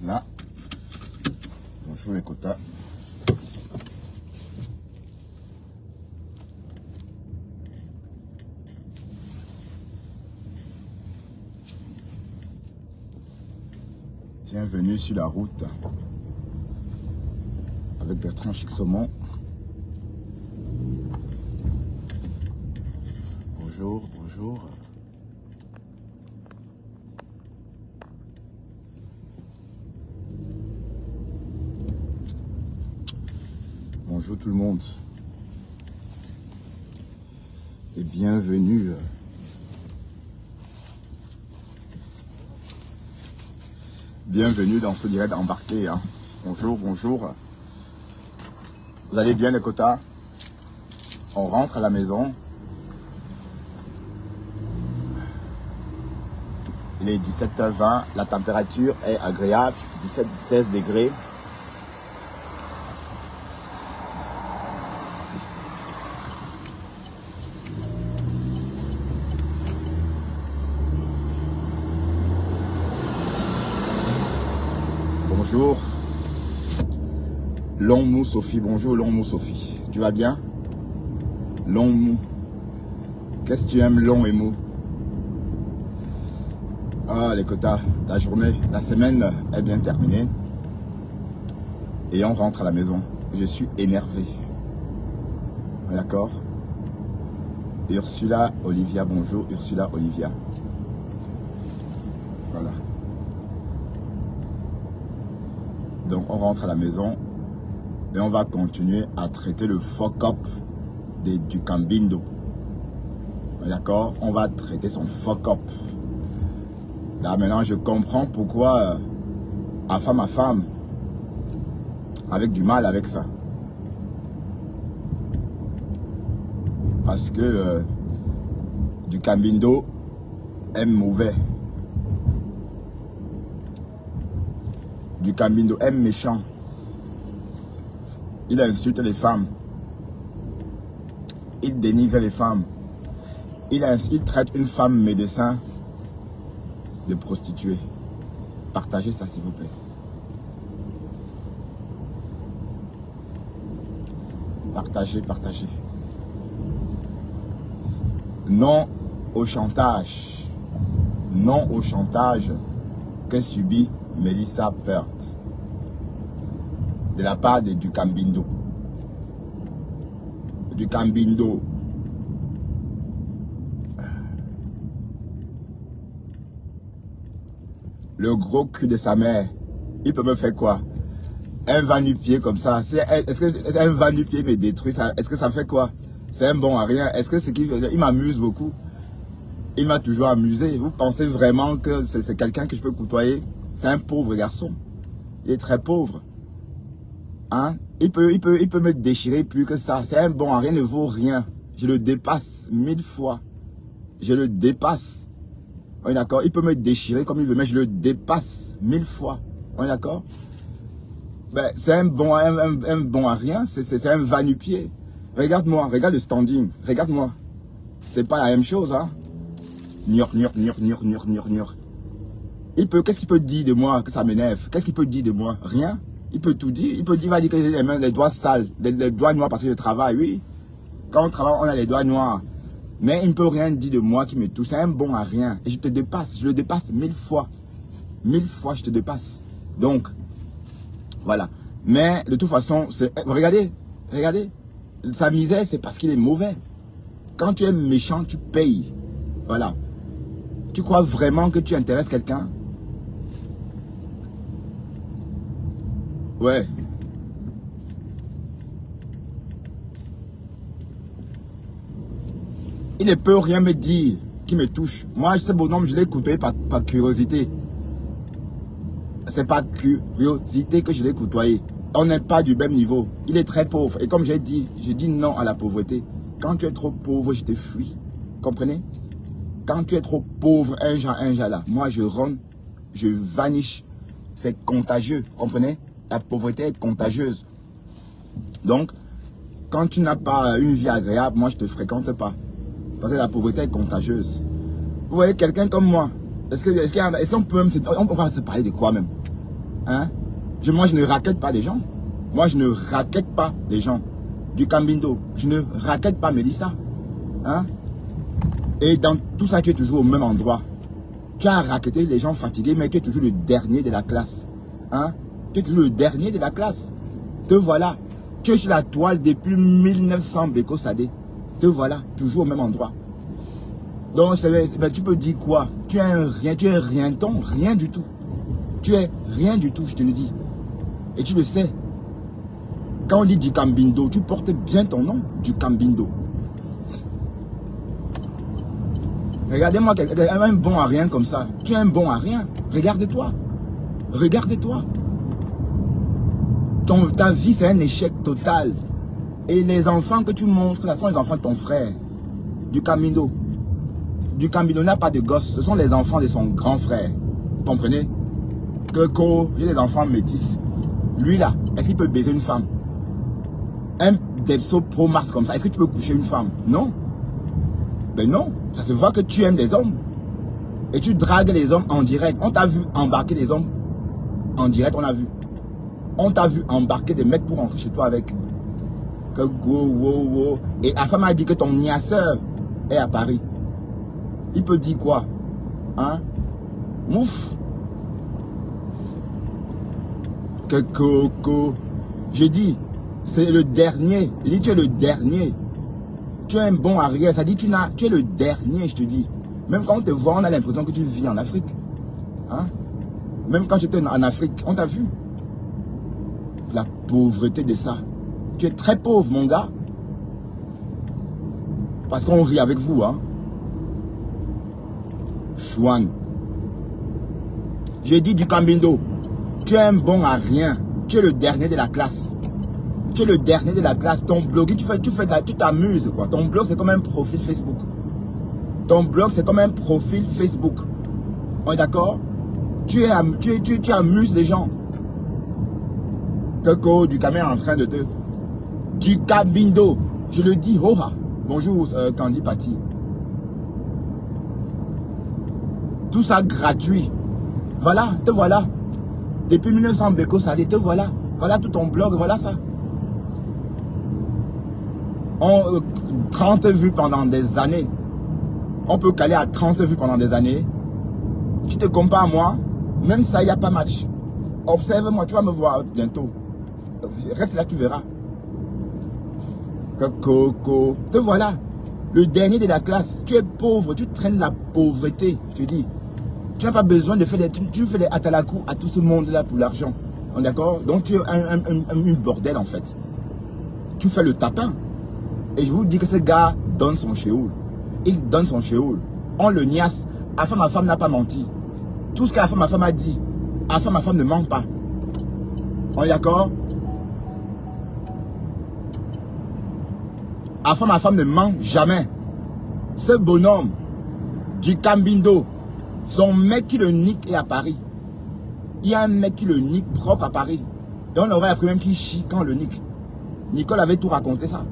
Là. Bonjour les quotas. Bienvenue sur la route avec Bertrand Chixomont. Bonjour, bonjour. Bonjour tout le monde. Et bienvenue. Bienvenue dans ce direct embarqué. Hein. Bonjour, bonjour. Vous allez bien les quotas? On rentre à la maison. Il est 17h20. La température est agréable. 17-16 degrés. Bonjour. Long mou Sophie, bonjour long mou Sophie. Tu vas bien? Long mou. Qu'est-ce que tu aimes long et mou? Ah les quotas, la journée, la semaine est bien terminée. Et on rentre à la maison. Je suis énervé. D'accord? Ursula Olivia, bonjour Ursula Olivia. Voilà. Donc on rentre à la maison et on va continuer à traiter le fuck-up du Cambindo. D'accord? On va traiter son fuck-up. Là maintenant je comprends pourquoi à femme avec du mal avec ça. Parce que du Cambindo est mauvais. Du Cambindo est méchant. Il insulte les femmes. Il dénigre les femmes. Il traite une femme médecin de prostituée. Partagez ça s'il vous plaît. Partagez, partagez. Non au chantage. Non au chantage que subit Melissa Peart de la part du Cambindo. Du Cambindo. Le gros cul de sa mère, il peut me faire quoi? Un va-nu-pied comme ça. Est-ce que un va-nu-pied me détruit? Est-ce que ça me fait quoi? C'est un bon à rien. Est-ce que il m'amuse beaucoup? Il m'a toujours amusé. Vous pensez vraiment que c'est quelqu'un que je peux côtoyer? C'est un pauvre garçon. Il est très pauvre. Hein? Il peut me déchirer plus que ça. C'est un bon à rien, ne vaut rien. Je le dépasse 1000 fois. Je le dépasse. On est d'accord? Il peut me déchirer comme il veut, mais je le dépasse 1000 fois. On est d'accord? Ben, c'est un bon à rien. C'est un va-nu-pied. Regarde-moi, regarde le standing. Regarde-moi. C'est pas la même chose, hein? Nior. Qu'est-ce qu'il peut dire de moi que ça m'énerve? Qu'est-ce qu'il peut dire de moi? Rien. Il peut tout dire. Il va dire que j'ai les mains, les doigts sales, les doigts noirs parce que je travaille, oui. Quand on travaille, on a les doigts noirs. Mais il ne peut rien dire de moi qui me touche. C'est un bon à rien. Et je te dépasse. Je le dépasse 1000 fois. 1000 fois, je te dépasse. Donc, voilà. Mais de toute façon, regardez. Sa misère, c'est parce qu'il est mauvais. Quand tu es méchant, tu payes. Voilà. Tu crois vraiment que tu intéresses quelqu'un? Ouais. Il ne peut rien me dire qui me touche. Moi, ce bonhomme, je l'ai côtoyé par curiosité. C'est par curiosité que je l'ai côtoyé. On n'est pas du même niveau. Il est très pauvre. Et comme j'ai dit, je dis non à la pauvreté. Quand tu es trop pauvre, je te fuis. Comprenez? Quand tu es trop pauvre, un jour là, moi je rentre, je vanish. C'est contagieux. Comprenez? La pauvreté est contagieuse. Donc, quand tu n'as pas une vie agréable, moi je ne te fréquente pas. Parce que la pauvreté est contagieuse. Vous voyez, quelqu'un comme moi, est-ce qu'on peut même on va se parler de quoi même? Hein? Moi, je ne raquette pas les gens. Moi, je ne raquette pas les gens. Du Cambindo. Je ne raquette pas Mélissa. Hein? Et dans tout ça, tu es toujours au même endroit. Tu as raquetté les gens fatigués, mais tu es toujours le dernier de la classe. Hein? Tu es toujours le dernier de la classe. Te voilà. Tu es sur la toile depuis 1900 Beko Sadé. Te voilà, toujours au même endroit. Donc, tu peux dire quoi? Tu es un rien, tu es rien-ton, rien du tout. Tu es rien du tout, je te le dis. Et tu le sais. Quand on dit du Cambindo, tu portes bien ton nom, du Cambindo. Regardez-moi, un bon à rien comme ça. Tu es un bon à rien. Regarde-toi. Regarde-toi. Ta vie, c'est un échec total. Et les enfants que tu montres, là, sont les enfants de ton frère. Du Cambindo. Du Cambindo n'a pas de gosse. Ce sont les enfants de son grand frère. Vous comprenez? J'ai des enfants métis. Lui là, est-ce qu'il peut baiser une femme? Un Depso Pro Max comme ça, est-ce que tu peux coucher une femme? Non. Ben non. Ça se voit que tu aimes les hommes. Et tu dragues les hommes en direct. On t'a vu embarquer les hommes en direct, on a vu. On t'a vu embarquer des mecs pour rentrer chez toi avec. Que go, wow, wow. Et la femme a dit que ton niasseur est à Paris. Il peut dire quoi? Hein? Mouf. Que coco. J'ai dit, c'est le dernier. Il dit, tu es le dernier. Tu es un bon arrière. Ça dit, tu es le dernier, je te dis. Même quand on te voit, on a l'impression que tu vis en Afrique. Hein? Même quand j'étais en Afrique, on t'a vu. La pauvreté de ça. Tu es très pauvre, mon gars. Parce qu'on rit avec vous, hein. Chouane. J'ai dit du Cambindo. Tu es un bon à rien. Tu es le dernier de la classe. Tu es le dernier de la classe. Ton blog, tu t'amuses, quoi. Ton blog, c'est comme un profil Facebook. Ton blog, c'est comme un profil Facebook. On est d'accord? Tu amuses les gens. Coco, du caméra en train de te... Du Cambindo. Je le dis, hoha. Bonjour, Candy Patti. Tout ça gratuit. Voilà, te voilà. Depuis 1900 Beko Sadé, te voilà. Voilà tout ton blog, voilà ça. 30 vues pendant des années. On peut caler à 30 vues pendant des années. Tu te compares à moi, même ça, il n'y a pas match. Observe-moi, tu vas me voir bientôt. Reste là, tu verras. Coco, te voilà. Le dernier de la classe. Tu es pauvre, tu traînes la pauvreté, je te dis. Tu n'as pas besoin de faire des... Tu fais des atalakou à tout ce monde-là pour l'argent. D'accord? Donc tu es un bordel en fait. Tu fais le tapin. Et je vous dis que ce gars donne son chéoul. Il donne son chéoul. On le niasse. Afin, ma femme n'a pas menti. Tout ce qu'Afin, ma femme a dit. Afin, ma femme ne ment pas. On est d'accord? Afin, ma femme ne ment jamais. Ce bonhomme du Cambindo, son mec qui le nique est à Paris. Il y a un mec qui le nique propre à Paris. Et on aurait appris même qu'il chie quand on le nique. Nicole avait tout raconté ça.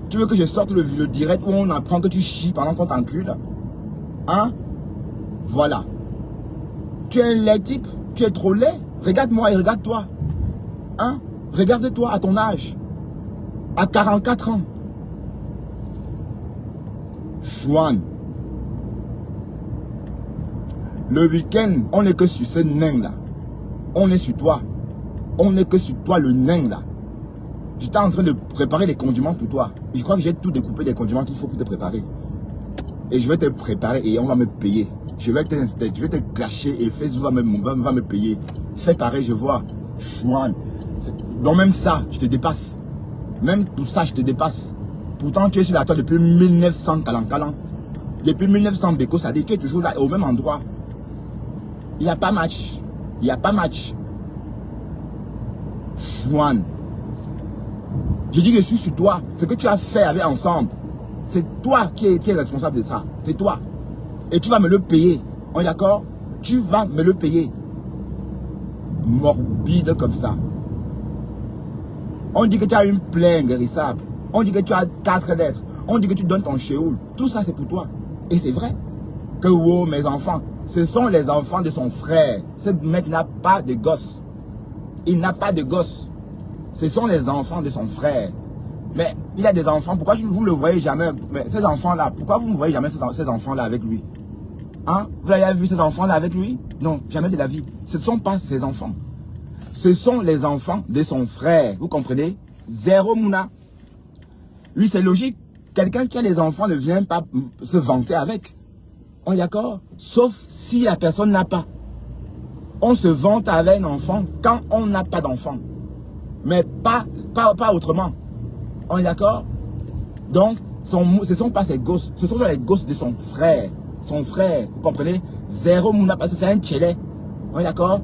Tu veux que je sorte le direct où on apprend que tu chies pendant qu'on t'encule? Hein? Voilà. Tu es un laid type. Tu es trop laid. Regarde-moi et regarde-toi. Hein? Regarde-toi à ton âge. À 44 ans. Chouane. Le week-end, on n'est que sur ce nain-là. On est sur toi. On n'est que sur toi, le nain, là. J'étais en train de préparer les condiments pour toi. Et je crois que j'ai tout découpé les condiments qu'il faut pour te préparer. Et je vais te préparer et on va me payer. Je vais te clasher et Facebook va me payer. Fais pareil, je vois. Chouane. Donc même ça, je te dépasse. Même tout ça, je te dépasse. Pourtant, tu es sur la toile depuis 1900 Kalankalan. Depuis 1900 Beko Sadé, tu es toujours là, au même endroit. Il n'y a pas match. Il n'y a pas match. Chouane. Je dis que je suis sur toi. Ce que tu as fait avec ensemble, c'est toi qui es responsable de ça. C'est toi. Et tu vas me le payer. On est d'accord? Tu vas me le payer. Morbide comme ça. On dit que tu as une plaie guérissable. On dit que tu as 4 lettres. On dit que tu donnes ton chéoul. Tout ça, c'est pour toi. Et c'est vrai. Que wow, mes enfants, ce sont les enfants de son frère. Ce mec n'a pas de gosse. Il n'a pas de gosse. Ce sont les enfants de son frère. Mais il a des enfants. Pourquoi vous ne le voyez jamais? Mais ces enfants-là, pourquoi vous ne voyez jamais ces enfants-là avec lui? Hein? Vous avez vu ces enfants-là avec lui? Non, jamais de la vie. Ce ne sont pas ses enfants. Ce sont les enfants de son frère. Vous comprenez? Zéro Mouna. Oui, c'est logique. Quelqu'un qui a des enfants ne vient pas se vanter avec. On est d'accord? Sauf si la personne n'a pas. On se vante avec un enfant quand on n'a pas d'enfant. Mais pas autrement. On est d'accord? Donc, ce ne sont pas ses gosses. Ce sont les gosses de son frère. Son frère, vous comprenez? Zéro Mouna, parce que c'est un tchelé. On est d'accord?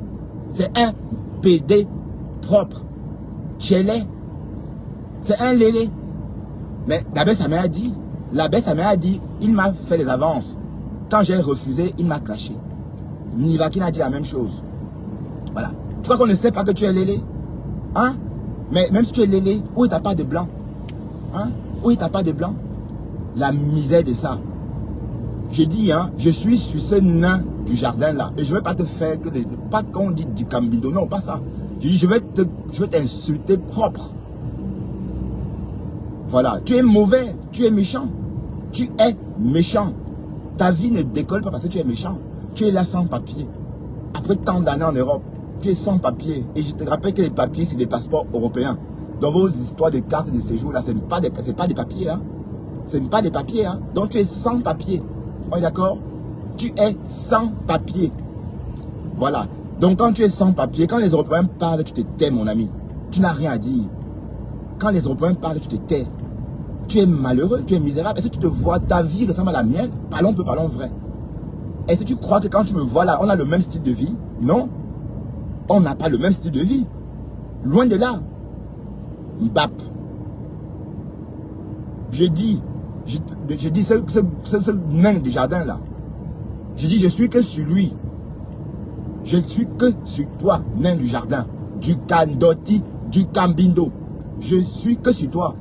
C'est un PD propre. Tchelé. C'est un lélé. Mais la bête, sa mère a dit. La bête, sa mère a dit. Il m'a fait les avances. Quand j'ai refusé, il m'a clashé. Nivakin a dit la même chose. Voilà. Tu crois qu'on ne sait pas que tu es lélé? Hein? Mais même si tu es lélé, où est ta part de blanc? Hein? Où est ta part de blanc? La misère de ça. J'ai dit, hein, je suis sur ce nain du jardin là. Et je ne vais pas te faire que pas qu'on dit du cambindo. Non, pas ça. J'ai dit, je vais t'insulter propre. Voilà. Tu es mauvais. Tu es méchant. Tu es méchant. Ta vie ne décolle pas parce que tu es méchant. Tu es là sans papier. Après tant d'années en Europe, tu es sans papier. Et je te rappelle que les papiers, c'est des passeports européens. Dans vos histoires de cartes de séjour, là, ce n'est pas des papiers. Hein. Ce n'est pas des papiers. Hein. Donc, tu es sans papier. On est d'accord? Tu es sans papier. Voilà. Donc, quand tu es sans papier, quand les Européens parlent, tu te tais, mon ami. Tu n'as rien à dire. Quand les Européens parlent, tu te tais. Tu es malheureux, tu es misérable. Est-ce que tu te vois, ta vie ressemble à la mienne? Parlons peu, parlons vrai. Est-ce que tu crois que quand tu me vois là, on a le même style de vie? Non. On n'a pas le même style de vie. Loin de là. Mbap. Je dis ce nain du jardin là. Je dis, je suis que sur lui. Je ne suis que sur toi, nain du jardin. Du Kandoti, du Kambindo. Je suis que sur toi.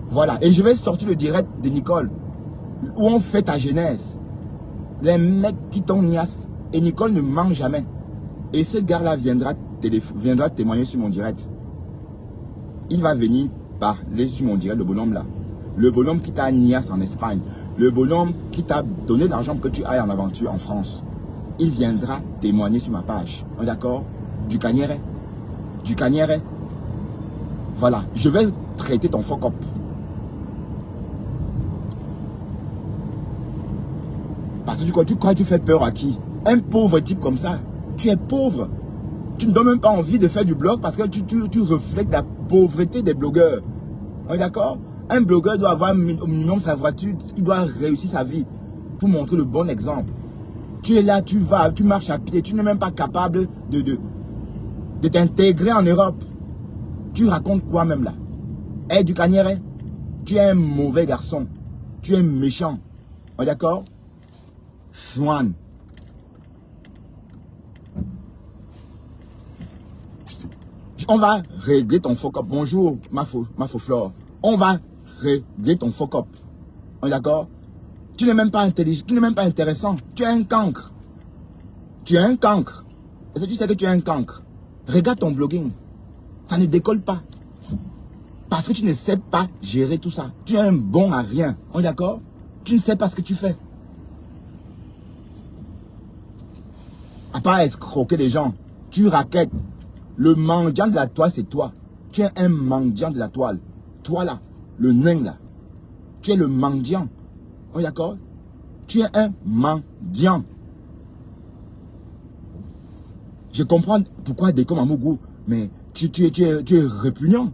Voilà. Et je vais sortir le direct de Nicole. Où on fait ta jeunesse. Les mecs qui t'ont niasse. Et Nicole ne ment jamais. Et ce gars-là viendra témoigner sur mon direct. Il va venir parler sur mon direct, le bonhomme là. Le bonhomme qui t'a niasse en Espagne. Le bonhomme qui t'a donné l'argent pour que tu ailles en aventure en France. Il viendra témoigner sur ma page. On est d'accord? Du Cagneret. Du Cagneret. Voilà. Je vais traiter ton fuck up. Parce que tu crois que tu fais peur à qui? Un pauvre type comme ça. Tu es pauvre. Tu ne donnes même pas envie de faire du blog parce que tu reflètes la pauvreté des blogueurs. On est d'accord? Un blogueur doit avoir au minimum sa voiture. Il doit réussir sa vie pour montrer le bon exemple. Tu es là, tu vas, tu marches à pied. Tu n'es même pas capable de t'intégrer en Europe. Tu racontes quoi même là? Eh, du Cagneret, tu es un mauvais garçon. Tu es méchant. On est d'accord? Chouane. On va régler ton fuck up. Bonjour, ma faux flore. On va régler ton fuck up. On est d'accord? Tu n'es même pas intelligent, tu n'es même pas intéressant. Tu es un cancre. Tu es un cancre. Est-ce que tu sais que tu es un cancre? Regarde ton blogging. Ça ne décolle pas. Parce que tu ne sais pas gérer tout ça. Tu es un bon à rien. On est d'accord? Tu ne sais pas ce que tu fais. À part escroquer les gens, tu raquettes. Le mendiant de la toile, c'est toi. Tu es un mendiant de la toile. Toi là, le nain là. Tu es le mendiant. On est d'accord? Tu es un mendiant. Je comprends pourquoi Déco Mamougou, mais tu es répugnant.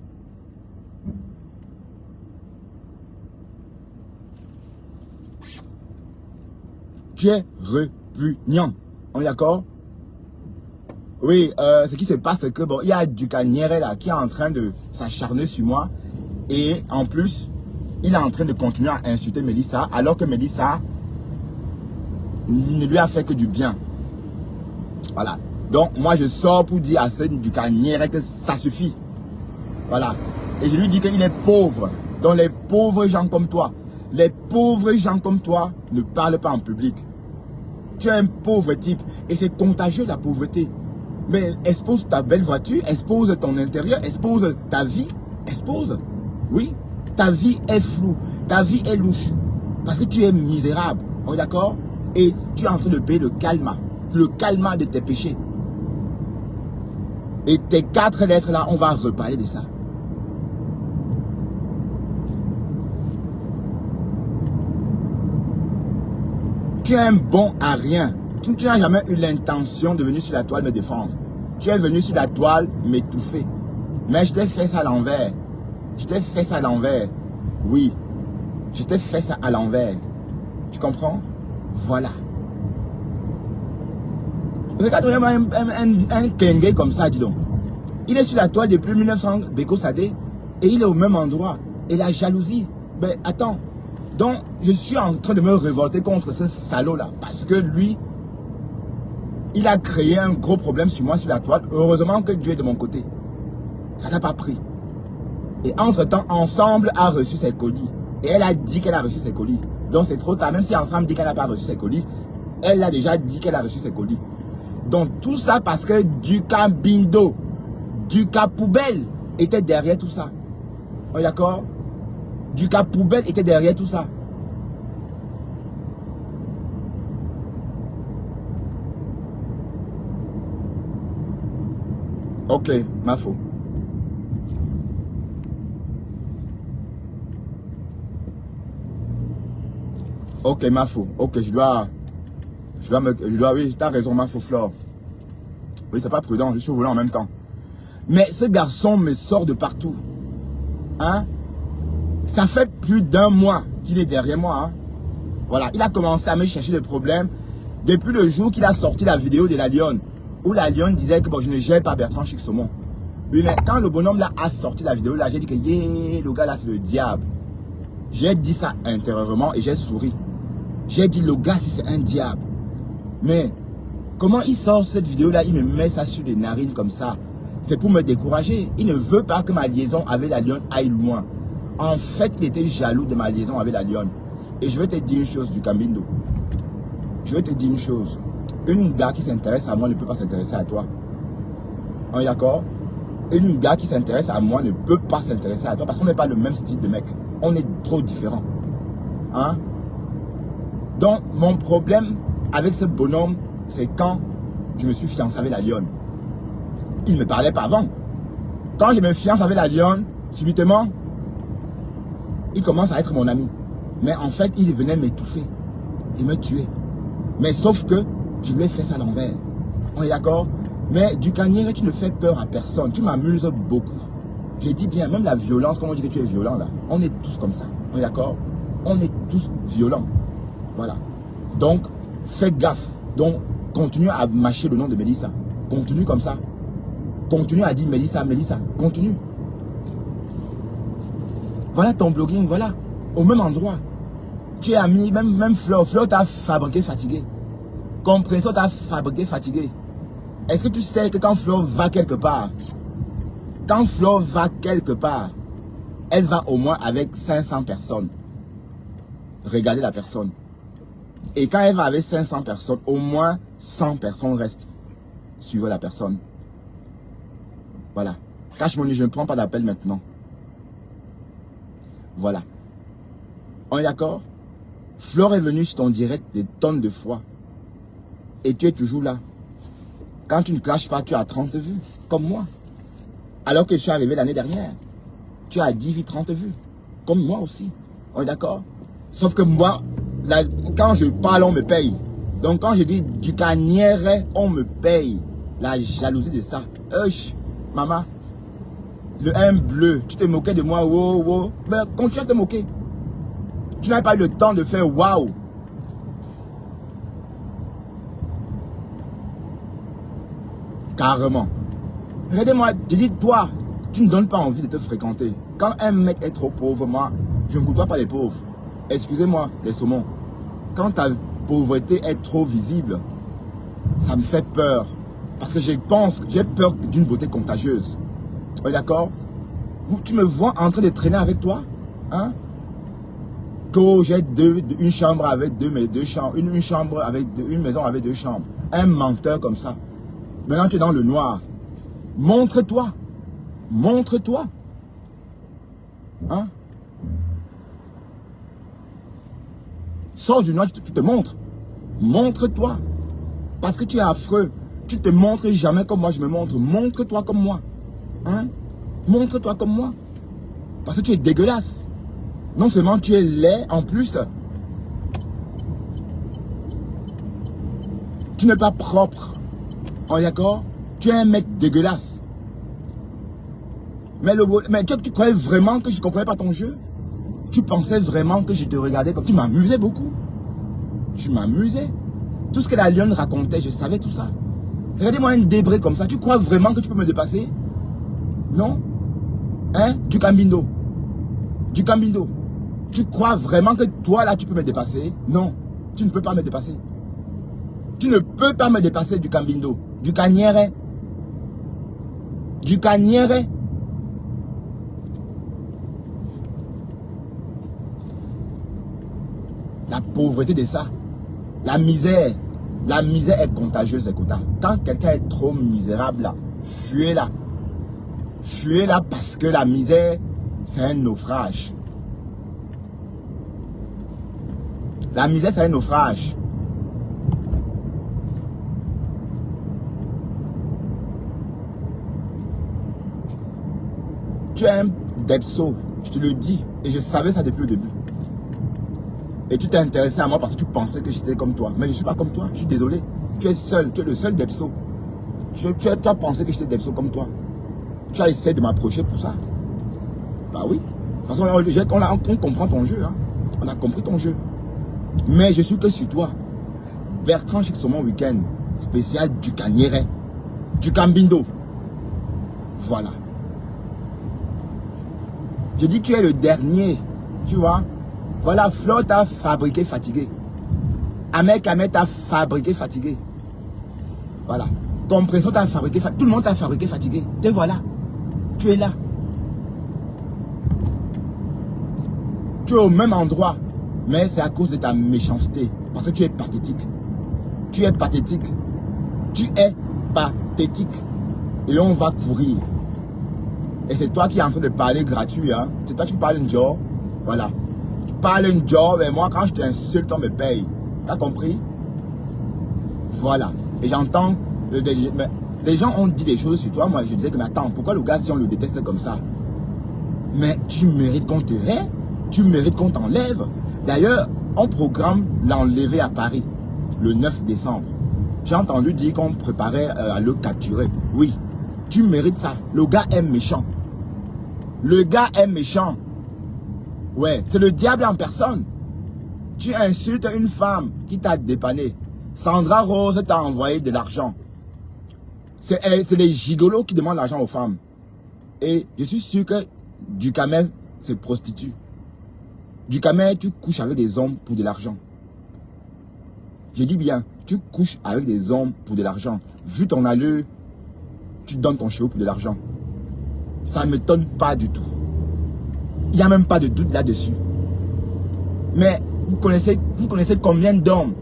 Tu es répugnant. On est d'accord? Oui, ce qui se passe, c'est que bon, il y a du Cagneret là qui est en train de s'acharner sur moi. Et en plus, il est en train de continuer à insulter Mélissa, alors que Mélissa ne lui a fait que du bien. Voilà. Donc, moi, je sors pour dire à ceux du Cagneret que ça suffit. Voilà. Et je lui dis qu'il est pauvre. Donc, les pauvres gens comme toi, ne parlent pas en public. Tu es un pauvre type. Et c'est contagieux, la pauvreté. Mais expose ta belle voiture, expose ton intérieur, expose ta vie, expose. Oui, ta vie est floue, ta vie est louche. Parce que tu es misérable, on est d'accord? Et tu es en train de payer le calma de tes péchés. Et tes 4 lettres là, on va reparler de ça. Tu es un bon à rien. Tu n'as jamais eu l'intention de venir sur la toile me défendre. Tu es venu sur la toile m'étouffer. Mais je t'ai fait ça à l'envers. Je t'ai fait ça à l'envers. Oui. Je t'ai fait ça à l'envers. Tu comprends? Voilà. Regarde-moi un Kenge comme ça, dis donc. Il est sur la toile depuis 1900, Beko Sadé, et il est au même endroit. Et la jalousie. Ben attends. Donc, je suis en train de me révolter contre ce salaud-là. Parce que lui, il a créé un gros problème sur moi sur la toile. Heureusement que Dieu est de mon côté. Ça n'a pas pris. Et entre-temps, Ensemble a reçu ses colis. Et elle a dit qu'elle a reçu ses colis. Donc c'est trop tard. Même si Ensemble dit qu'elle n'a pas reçu ses colis, elle a déjà dit qu'elle a reçu ses colis. Donc tout ça parce que Duka Bindo, Duka Poubelle était derrière tout ça. On est d'accord? Duka Poubelle était derrière tout ça. Ok, ma faute. Ok, ma faute. Ok, oui, tu as raison, ma faute, Flore. Oui, c'est pas prudent, je suis volant en même temps. Mais ce garçon me sort de partout. Hein? Ça fait plus d'1 mois qu'il est derrière moi. Hein? Voilà, il a commencé à me chercher des problèmes depuis le jour qu'il a sorti la vidéo de la Lionne. Où la Lionne disait que bon, je ne gère pas Bertrand Chixomon. Oui, mais quand le bonhomme là a sorti la vidéo là, j'ai dit que le gars là c'est le diable. J'ai dit ça intérieurement et j'ai souri. J'ai dit le gars si c'est un diable. Mais comment il sort cette vidéo là, il me met ça sur les narines comme ça. C'est pour me décourager. Il ne veut pas que ma liaison avec la Lionne aille loin. En fait, il était jaloux de ma liaison avec la Lionne. Et je vais te dire une chose du Cambindo. Je vais te dire une chose. Une gars qui s'intéresse à moi ne peut pas s'intéresser à toi. On est d'accord? Une gars qui s'intéresse à moi ne peut pas s'intéresser à toi parce qu'on n'est pas le même style de mec. On est trop différents. Hein? Donc, mon problème avec ce bonhomme, c'est quand je me suis fiancé avec la Lionne. Il ne me parlait pas avant. Quand je me fiance avec la Lionne, subitement, il commence à être mon ami. Mais en fait, il venait m'étouffer et me tuer. Mais sauf que je lui ai fait ça à l'envers. On est d'accord? Mais du Kanye, tu ne fais peur à personne. Tu m'amuses beaucoup. J'ai dit bien, même la violence, comme on dit que tu es violent là, on est tous comme ça. On est d'accord? On est tous violents. Voilà. Donc, fais gaffe. Donc, continue à mâcher le nom de Mélissa. Continue comme ça. Continue à dire Mélissa, Mélissa. Continue. Voilà ton blogging, voilà. Au même endroit. Tu es ami, même Flo. Flo t'a fabriqué fatigué. Compressor t'a fabriqué fatigué. Est-ce que tu sais que quand Flo va quelque part, elle va au moins avec 500 personnes. Regardez la personne. Et quand elle va avec 500 personnes, au moins 100 personnes restent. Suivez la personne. Voilà. Cash Money, je ne prends pas d'appel maintenant. Voilà. On est d'accord? Flore est venue sur ton direct des tonnes de fois. Et tu es toujours là. Quand tu ne clashes pas, tu as 30 vues. Comme moi. Alors que je suis arrivé l'année dernière. Tu as 10 vues, 30 vues. Comme moi aussi. On est d'accord? Sauf que moi, quand je parle, on me paye. Donc quand je dis du canière, on me paye. La jalousie de ça. Maman. Le 1 bleu. Tu te moquais de moi. Wow, wow. Mais continue à te moquer. Tu n'as pas eu le temps de faire waouh. Carrément. Regardez-moi, je dis toi, tu ne donnes pas envie de te fréquenter. Quand un mec est trop pauvre, moi, je ne côtoie pas les pauvres. Excusez-moi, les saumons. Quand ta pauvreté est trop visible, ça me fait peur. Parce que j'ai peur d'une beauté contagieuse. Oui, d'accord? Tu me vois en train de traîner avec toi? Hein? Que j'ai une chambre avec deux chambres, une maison avec 2 chambres. Un menteur comme ça. Maintenant, tu es dans le noir. Montre-toi. Montre-toi. Hein? Sors du noir, tu te montres. Montre-toi. Parce que tu es affreux. Tu te montres jamais comme moi je me montre. Montre-toi comme moi. Hein? Montre-toi comme moi. Parce que tu es dégueulasse. Non seulement tu es laid, en plus, tu n'es pas propre. On est d'accord? Tu es un mec dégueulasse. Mais tu croyais vraiment que je ne comprenais pas ton jeu? Tu pensais vraiment que je te regardais comme... Tu m'amusais beaucoup. Tu m'amusais. Tout ce que la lionne racontait, je savais tout ça. Regardez-moi un débré comme ça. Tu crois vraiment que tu peux me dépasser? Non? Hein? Du cambindo. Du cambindo. Tu crois vraiment que toi là tu peux me dépasser? Non. Tu ne peux pas me dépasser. Tu ne peux pas me dépasser du cambindo. Du caniere. Du caniere. La pauvreté de ça. La misère. La misère est contagieuse, écoute. Quand quelqu'un est trop misérable là, fuyez-la. Fuyez-la parce que la misère, c'est un naufrage. La misère, c'est un naufrage. Tu es un depso, je te le dis. Et je savais ça depuis le début. Et tu t'es intéressé à moi parce que tu pensais que j'étais comme toi. Mais je ne suis pas comme toi, je suis désolé. Tu es seul, tu es le seul depso. Tu as pensé que j'étais depso comme toi. Tu as essayé de m'approcher pour ça. Bah oui. De toute façon, on comprend ton jeu. Hein. On a compris ton jeu. Mais je suis que sur toi. Bertrand Chic sur mon week-end spécial du Caniere. Du Cambindo. Voilà. Je dis que tu es le dernier. Tu vois. Voilà, Flo t'a fabriqué fatigué. Ahmed t'a fabriqué fatigué. Voilà. Compression t'a fabriqué fatigué. Tout le monde t'a fabriqué fatigué. Te voilà. Tu es là. Tu es au même endroit. Mais c'est à cause de ta méchanceté. Parce que tu es pathétique. Tu es pathétique. Tu es pathétique. Et on va courir. Et c'est toi qui es en train de parler gratuit. Hein? C'est toi qui parles un job. Voilà. Tu parles un job et moi quand je t'insulte, on me paye. T'as compris? Voilà. Et j'entends... Les gens ont dit des choses sur toi. Moi je disais que mais attends, pourquoi le gars si on le déteste comme ça? Mais tu mérites qu'on te raie. Tu mérites qu'on t'enlève. D'ailleurs, on programme l'enlever à Paris le 9 décembre. J'ai entendu dire qu'on préparait à le capturer. Oui, tu mérites ça. Le gars est méchant. Le gars est méchant. Ouais, c'est le diable en personne. Tu insultes une femme qui t'a dépanné. Sandra Rose t'a envoyé de l'argent. C'est les gigolos qui demandent l'argent aux femmes. Et je suis sûr que Ducamel se prostitue. Ducamel, tu couches avec des hommes pour de l'argent. Je dis bien, tu couches avec des hommes pour de l'argent. Vu ton allure, tu donnes ton cheveu pour de l'argent. Ça ne m'étonne pas du tout. Il n'y a même pas de doute là-dessus. Mais vous connaissez combien d'hommes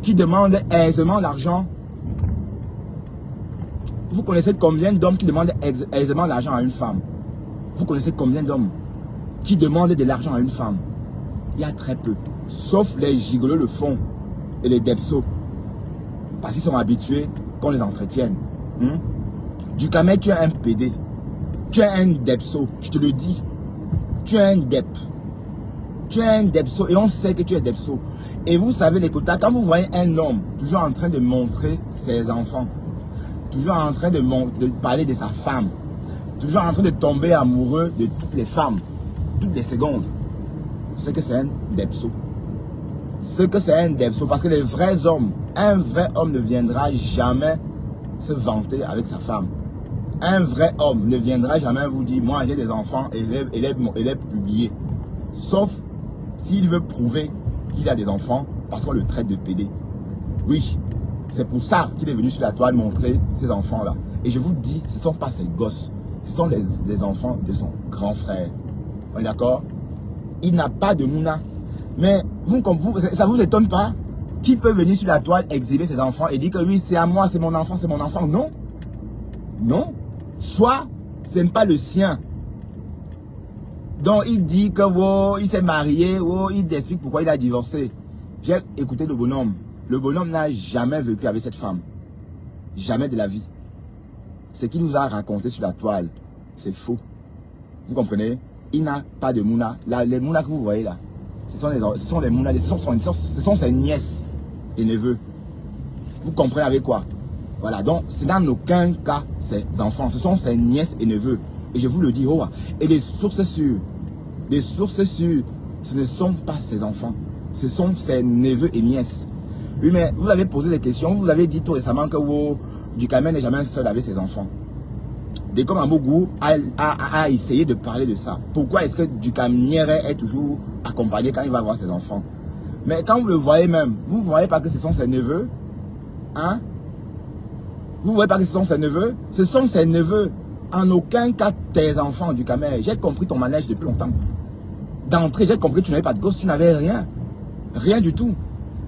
qui demandent aisément l'argent? Vous connaissez combien d'hommes qui demandent aisément l'argent à une femme? Vous connaissez combien d'hommes qui demandent de l'argent à une femme? Il y a très peu. Sauf les gigolos le font. Et les depsos. Parce qu'ils sont habitués qu'on les entretienne. Ducamel, tu es un PD. Tu es un depso. Je te le dis. Tu es un dep. Tu es un depso. Et on sait que tu es depso. Et vous savez les quotas. Quand vous voyez un homme toujours en train de montrer ses enfants. Toujours en train de parler de sa femme. Toujours en train de tomber amoureux de toutes les femmes. Toutes les secondes. C'est que c'est un depso. C'est que c'est un depso. Parce que les vrais hommes, un vrai homme ne viendra jamais se vanter avec sa femme. Un vrai homme ne viendra jamais vous dire, moi j'ai des enfants et il est publié. Sauf s'il veut prouver qu'il a des enfants parce qu'on le traite de PD. Oui, c'est pour ça qu'il est venu sur la toile montrer ses enfants-là. Et je vous dis, ce ne sont pas ses gosses. Ce sont les enfants de son grand frère. On est d'accord? Il n'a pas de mouna. Mais ça ne vous étonne pas? Qui peut venir sur la toile exhiber ses enfants et dire que oui, c'est à moi, c'est mon enfant, c'est mon enfant? Non. Non. Soit, ce n'est pas le sien. Donc, il dit que wow, il s'est marié, wow, il explique pourquoi il a divorcé. J'ai écouté le bonhomme. Le bonhomme n'a jamais vécu avec cette femme. Jamais de la vie. Ce qu'il nous a raconté sur la toile, c'est faux. Vous comprenez? Il n'a pas de mouna. Là, les mounas que vous voyez là, ce sont les mounas, ce sont ses nièces et neveux. Vous comprenez avec quoi? Voilà, donc c'est dans aucun cas ses enfants, ce sont ses nièces et neveux. Et je vous le dis, oh, et des sources sûres, ce ne sont pas ses enfants, ce sont ses neveux et nièces. Oui, mais vous avez posé des questions, vous avez dit tout récemment que oh, Dukame n'est jamais seul avec ses enfants. Dekom Amougou a essayé de parler de ça. Pourquoi est-ce que Dukame est toujours accompagné quand il va voir ses enfants? Mais quand vous le voyez même, vous ne voyez pas que ce sont ses neveux? Hein? Vous ne voyez pas que ce sont ses neveux? Ce sont ses neveux. En aucun cas tes enfants, Dukame. J'ai compris ton manège depuis longtemps. D'entrée, j'ai compris que tu n'avais pas de gosse, tu n'avais rien. Rien du tout.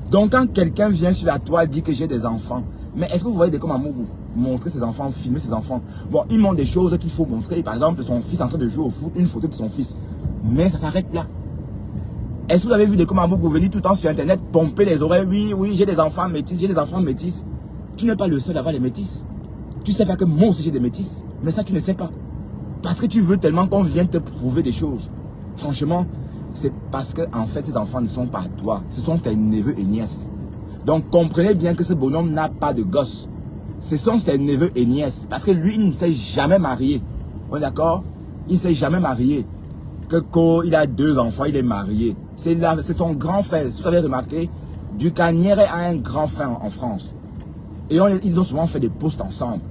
Donc quand quelqu'un vient sur la toile, dit que j'ai des enfants, mais est-ce que vous voyez Dekom Amougou montrer ses enfants, filmer ses enfants? Bon, il montre des choses qu'il faut montrer. Par exemple, son fils en train de jouer au foot, une photo de son fils. Mais ça s'arrête là. Est-ce que vous avez vu Dekom Amougou venir tout le temps sur Internet, pomper les oreilles? Oui, oui, j'ai des enfants métis, j'ai des enfants métis. Tu n'es pas le seul à avoir les métis. Tu sais pas que moi aussi j'ai des métis. Mais ça, tu ne sais pas. Parce que tu veux tellement qu'on vienne te prouver des choses. Franchement, c'est parce que en fait, ces enfants ne sont pas toi. Ce sont tes neveux et nièces. Donc, comprenez bien que ce bonhomme n'a pas de gosse. Ce sont ses neveux et nièces. Parce que lui, il ne s'est jamais marié. On est d'accord? Il ne s'est jamais marié. Que quand il a 2 enfants, il est marié. C'est son grand frère. Si vous avez remarqué, Dukame a un grand frère en France. Et ils ont souvent fait des posts ensemble.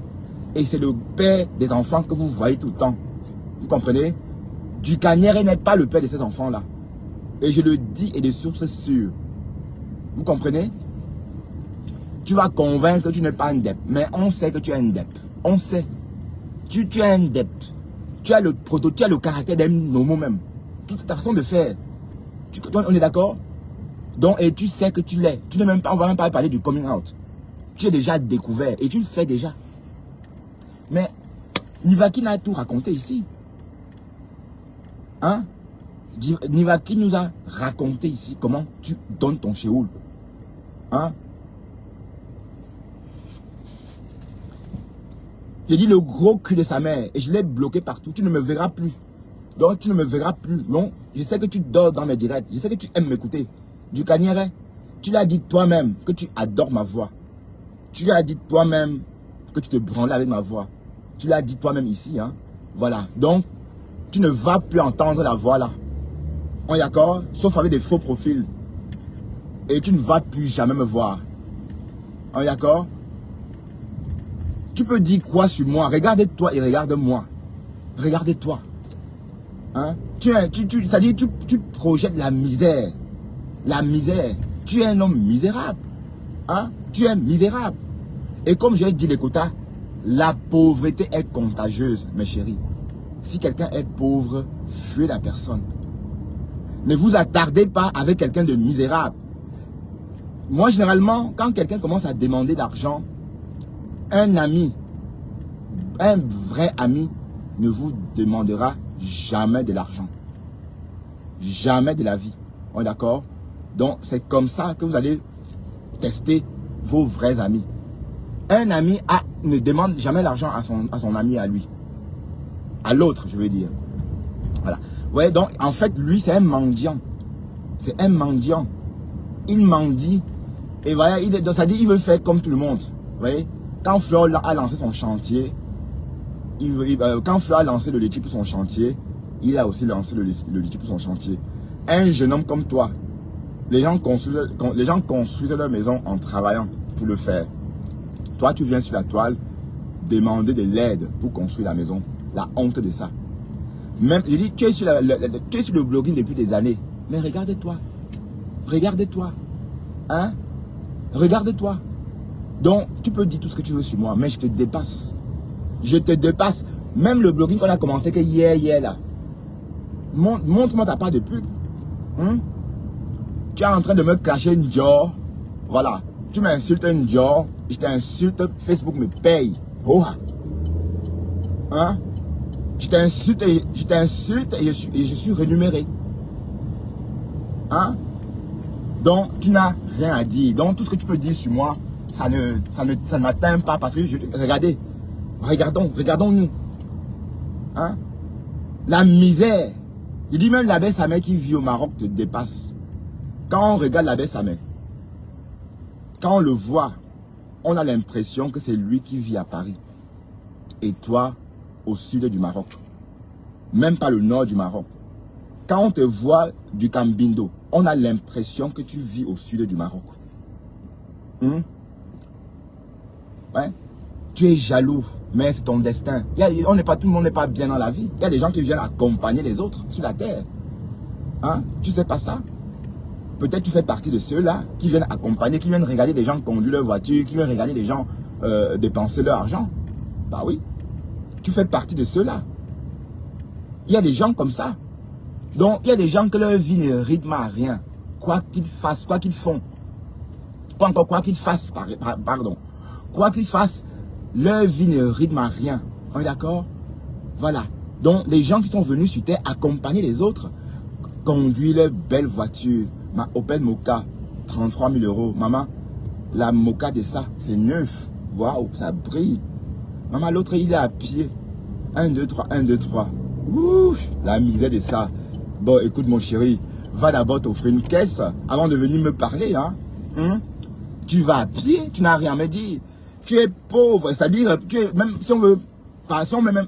Et c'est le père des enfants que vous voyez tout le temps. Vous comprenez? Dukame n'est pas le père de ces enfants-là. Et je le dis et de sources sûres. Vous comprenez? Tu vas convaincre que tu n'es pas un dep. Mais on sait que tu es un dep. On sait. Tu es un dep. Tu as le prototype, tu as le caractère d'un nomo même. Toute ta façon de faire. On est d'accord? Donc, et tu sais que tu l'es. Tu n'es même pas, on va même pas parler du coming out. Tu es déjà découvert et tu le fais déjà. Mais Nivaki n'a tout raconté ici. Hein? Nivaki nous a raconté ici comment tu donnes ton chéoul. Hein? J'ai dit le gros cul de sa mère et je l'ai bloqué partout. Tu ne me verras plus. Donc tu ne me verras plus. Non, je sais que tu dors dans mes directs. Je sais que tu aimes m'écouter. Dukame, tu l'as dit toi-même que tu adores ma voix. Tu l'as dit toi-même que tu te branles avec ma voix. Tu l'as dit toi-même ici. Hein? Voilà. Donc, tu ne vas plus entendre la voix là. On est d'accord? Sauf avec des faux profils. Et tu ne vas plus jamais me voir. On est d'accord? Tu peux dire quoi sur moi? Regarde-toi et regarde-moi. Regarde-toi. Hein? C'est-à-dire tu projettes la misère. La misère. Tu es un homme misérable. Hein? Tu es misérable. Et comme j'ai dit les quotas, la pauvreté est contagieuse, mes chéris. Si quelqu'un est pauvre, fuyez la personne. Ne vous attardez pas avec quelqu'un de misérable. Moi, généralement, quand quelqu'un commence à demander d'argent, un ami, un vrai ami, ne vous demandera jamais de l'argent. Jamais de la vie. On est d'accord? Donc, c'est comme ça que vous allez tester vos vrais amis. Un ami ne demande jamais l'argent à son ami, à lui. À l'autre, je veux dire. Voilà. Ouais, donc, en fait, lui, c'est un mendiant. C'est un mendiant. Il mendie. Et voilà, ça dit, il veut faire comme tout le monde. Vous voyez? Quand Fleur a lancé son chantier, quand Fleur a lancé le Litchi pour son chantier, il a aussi lancé le Litchi pour son chantier. Un jeune homme comme toi, les gens construisent leur maison en travaillant pour le faire. Toi, tu viens sur la toile demander de l'aide pour construire la maison. La honte de ça. Même, je dis, tu es sur le blogging depuis des années. Mais regarde-toi. Regarde-toi. Hein? Regarde-toi. Donc, tu peux dire tout ce que tu veux sur moi, mais je te dépasse. Je te dépasse. Même le blogging qu'on a commencé que hier là. Montre-moi ta part de pub. Hein? Tu es en train de me clasher une jaw. Voilà. Tu m'insultes une jaw. Je t'insulte. Facebook me paye. Oh. Hein? Je t'insulte et je suis rémunéré. Hein? Donc, tu n'as rien à dire. Donc, tout ce que tu peux dire sur moi, ça ne m'atteint pas parce que regardez, regardons-nous. Hein? La misère. Il dit même l'abbé Samé qui vit au Maroc te dépasse. Quand on regarde l'abbé Samé, quand on le voit, on a l'impression que c'est lui qui vit à Paris. Et toi, au sud du Maroc. Même pas le nord du Maroc. Quand on te voit du Cambindo, on a l'impression que tu vis au sud du Maroc. Ouais. Tu es jaloux, mais c'est ton destin. Tout le monde n'est pas bien dans la vie. Il y a des gens qui viennent accompagner les autres sur la terre. Hein? Tu sais pas ça? Peut-être tu fais partie de ceux-là qui viennent accompagner, qui viennent regarder des gens conduire leur voiture, qui viennent regarder des gens dépenser leur argent. Bah oui. Tu fais partie de ceux-là. Il y a des gens comme ça. Donc, il y a des gens que leur vie ne rythme à rien. Quoi qu'ils fassent, quoi qu'ils font. Quoi qu'ils fassent, pardon. Quoi qu'ils fassent, leur vie ne rythme à rien. On est d'accord? Voilà. Donc, les gens qui sont venus sur terre accompagner les autres, conduire leur belle voiture. Ma Opel Mokka, 33 000 €. Maman, la Mokka de ça, c'est neuf. Waouh, ça brille. Maman, l'autre, il est à pied. 1, 2, 3, 1, 2, 3. Ouh, la misère de ça. Bon, écoute mon chéri, va d'abord t'offrir une caisse avant de venir me parler. Hein? Tu vas à pied, tu n'as rien à me dire. Tu es pauvre, c'est-à-dire, même si on veut,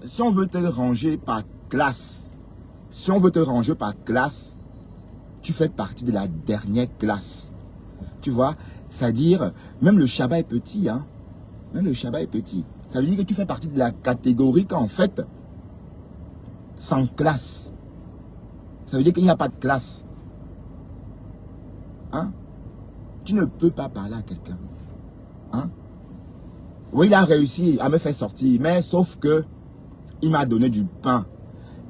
si on veut te ranger par classe, tu fais partie de la dernière classe. Tu vois, c'est-à-dire, même le Shabbat est petit. Hein? Même le Shabbat est petit. Ça veut dire que tu fais partie de la catégorie qu'en fait, sans classe. Ça veut dire qu'il n'y a pas de classe. Hein? Tu ne peux pas parler à quelqu'un. Hein? Oui, il a réussi à me faire sortir, mais sauf que il m'a donné du pain.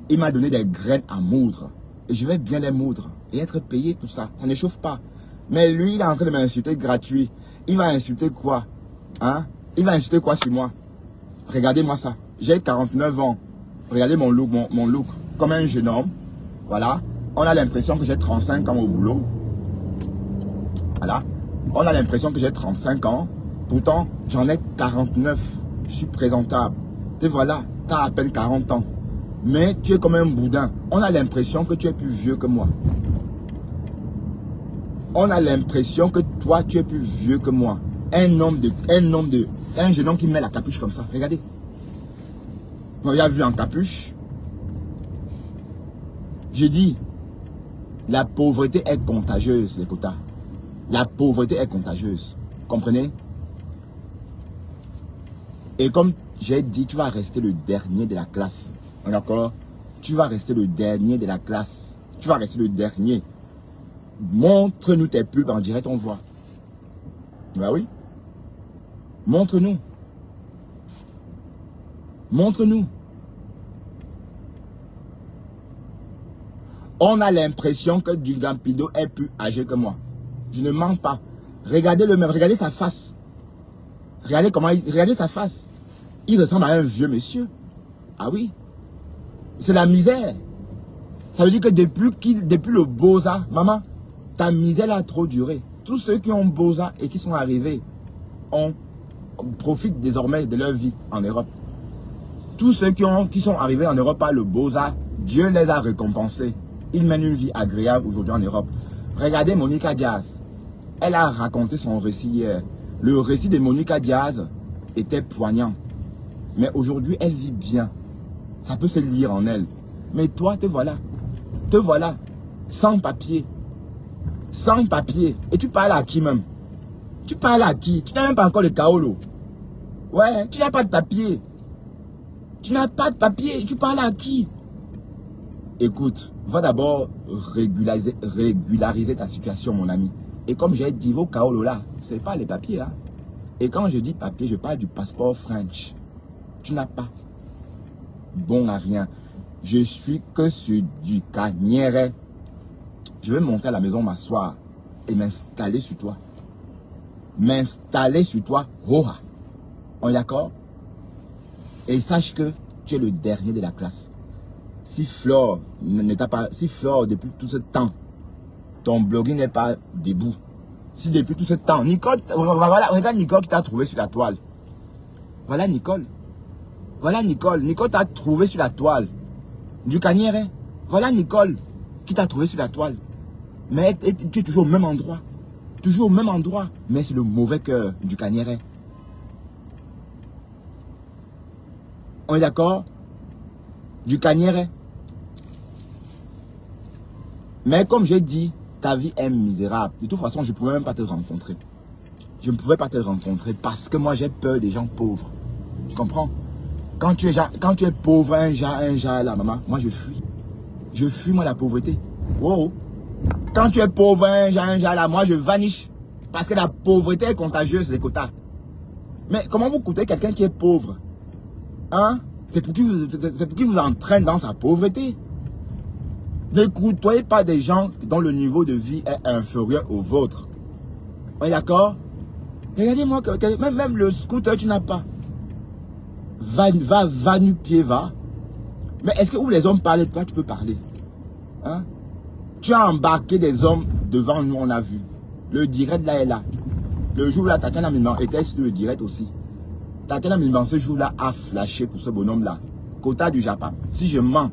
Il m'a donné des graines à moudre. Et je vais bien les moudre. Et être payé, tout ça. Ça ne chauffe pas. Mais lui, il est en train de m'insulter gratuit. Il va insulter quoi? Hein? Il va insulter quoi sur moi? Regardez-moi ça. J'ai 49 ans. Regardez mon look, mon look. Comme un jeune homme. Voilà. On a l'impression que j'ai 35 ans au boulot. Voilà. On a l'impression que j'ai 35 ans. Pourtant, j'en ai 49. Je suis présentable. Et voilà, tu as à peine 40 ans. Mais tu es comme un boudin. On a l'impression que tu es plus vieux que moi. On a l'impression que toi, tu es plus vieux que moi. Un jeune homme qui met la capuche comme ça. Regardez. On l'a vu en capuche. J'ai dit, la pauvreté est contagieuse, les quotas. La pauvreté est contagieuse. Comprenez? Et comme j'ai dit, tu vas rester le dernier de la classe. D'accord? Tu vas rester le dernier de la classe. Tu vas rester le dernier. Montre-nous tes pubs en direct, on voit. Bah oui. Montre-nous. Montre-nous. On a l'impression que du Gampido est plus âgé que moi. Je ne mens pas. Regardez le même, regardez sa face. Regardez sa face. Il ressemble à un vieux monsieur. Ah oui. C'est la misère. Ça veut dire que depuis le Boza, maman, ta misère a trop duré. Tous ceux qui ont Boza et qui sont arrivés, profitent désormais de leur vie en Europe. Tous ceux qui sont arrivés en Europe par le Boza, Dieu les a récompensés. Ils mènent une vie agréable aujourd'hui en Europe. Regardez Monica Diaz. Elle a raconté son récit hier. Le récit de Monica Diaz était poignant. Mais aujourd'hui, elle vit bien. Ça peut se lire en elle. Mais toi, te voilà. Te voilà. Sans papier. Sans papier. Et tu parles à qui même? Tu parles à qui? Tu n'as même pas encore le kaolo. Ouais, tu n'as pas de papier. Tu n'as pas de papier. Tu parles à qui? Écoute, va d'abord régulariser ta situation, mon ami. Et comme j'ai dit, vos kaolo là, ce n'est pas les papiers. Hein. Et quand je dis papier, je parle du passeport French. Tu n'as pas. Bon à rien. Je suis que sur du Canière. Je vais monter à la maison, m'asseoir et m'installer sur toi. M'installer sur toi, Roha. On est d'accord? Et sache que tu es le dernier de la classe. Si Flore si Flore, depuis tout ce temps, ton blogging n'est pas debout. Si depuis tout ce temps, Nicole, voilà, regarde Nicole qui t'a trouvé sur la toile. Voilà Nicole. Voilà Nicole. Nicole t'a trouvé sur la toile. Du Canière. Voilà Nicole qui t'a trouvé sur la toile. Mais tu es toujours au même endroit. Toujours au même endroit. Mais c'est le mauvais cœur du Canière. On est d'accord? Du Canière. Mais comme j'ai dit, ta vie est misérable. De toute façon, je ne pouvais même pas te rencontrer. Je ne pouvais pas te rencontrer parce que moi, j'ai peur des gens pauvres. Tu comprends? Quand tu es pauvre, un jas là, maman, moi, je fuis. Je fuis, moi, la pauvreté. Wow. Quand tu es pauvre, un jas là, moi, je vaniche. Parce que la pauvreté est contagieuse, les quotas. Mais comment vous coûtez quelqu'un qui est pauvre? Hein? C'est pour qui vous entraîne dans sa pauvreté. Ne côtoyez pas des gens dont le niveau de vie est inférieur au vôtre. On est d'accord? Regardez-moi, même le scooter, tu n'as pas. Va nu-pied, va. Mais est-ce que où les hommes parlent, toi, tu peux parler? Hein? Tu as embarqué des hommes devant nous, on a vu. Le direct là est là. Le jour là, Tatiana Mimban était sur le direct aussi. Tatiana Mimban, ce jour-là, a flashé pour ce bonhomme-là. Quota du Japon. Si je mens,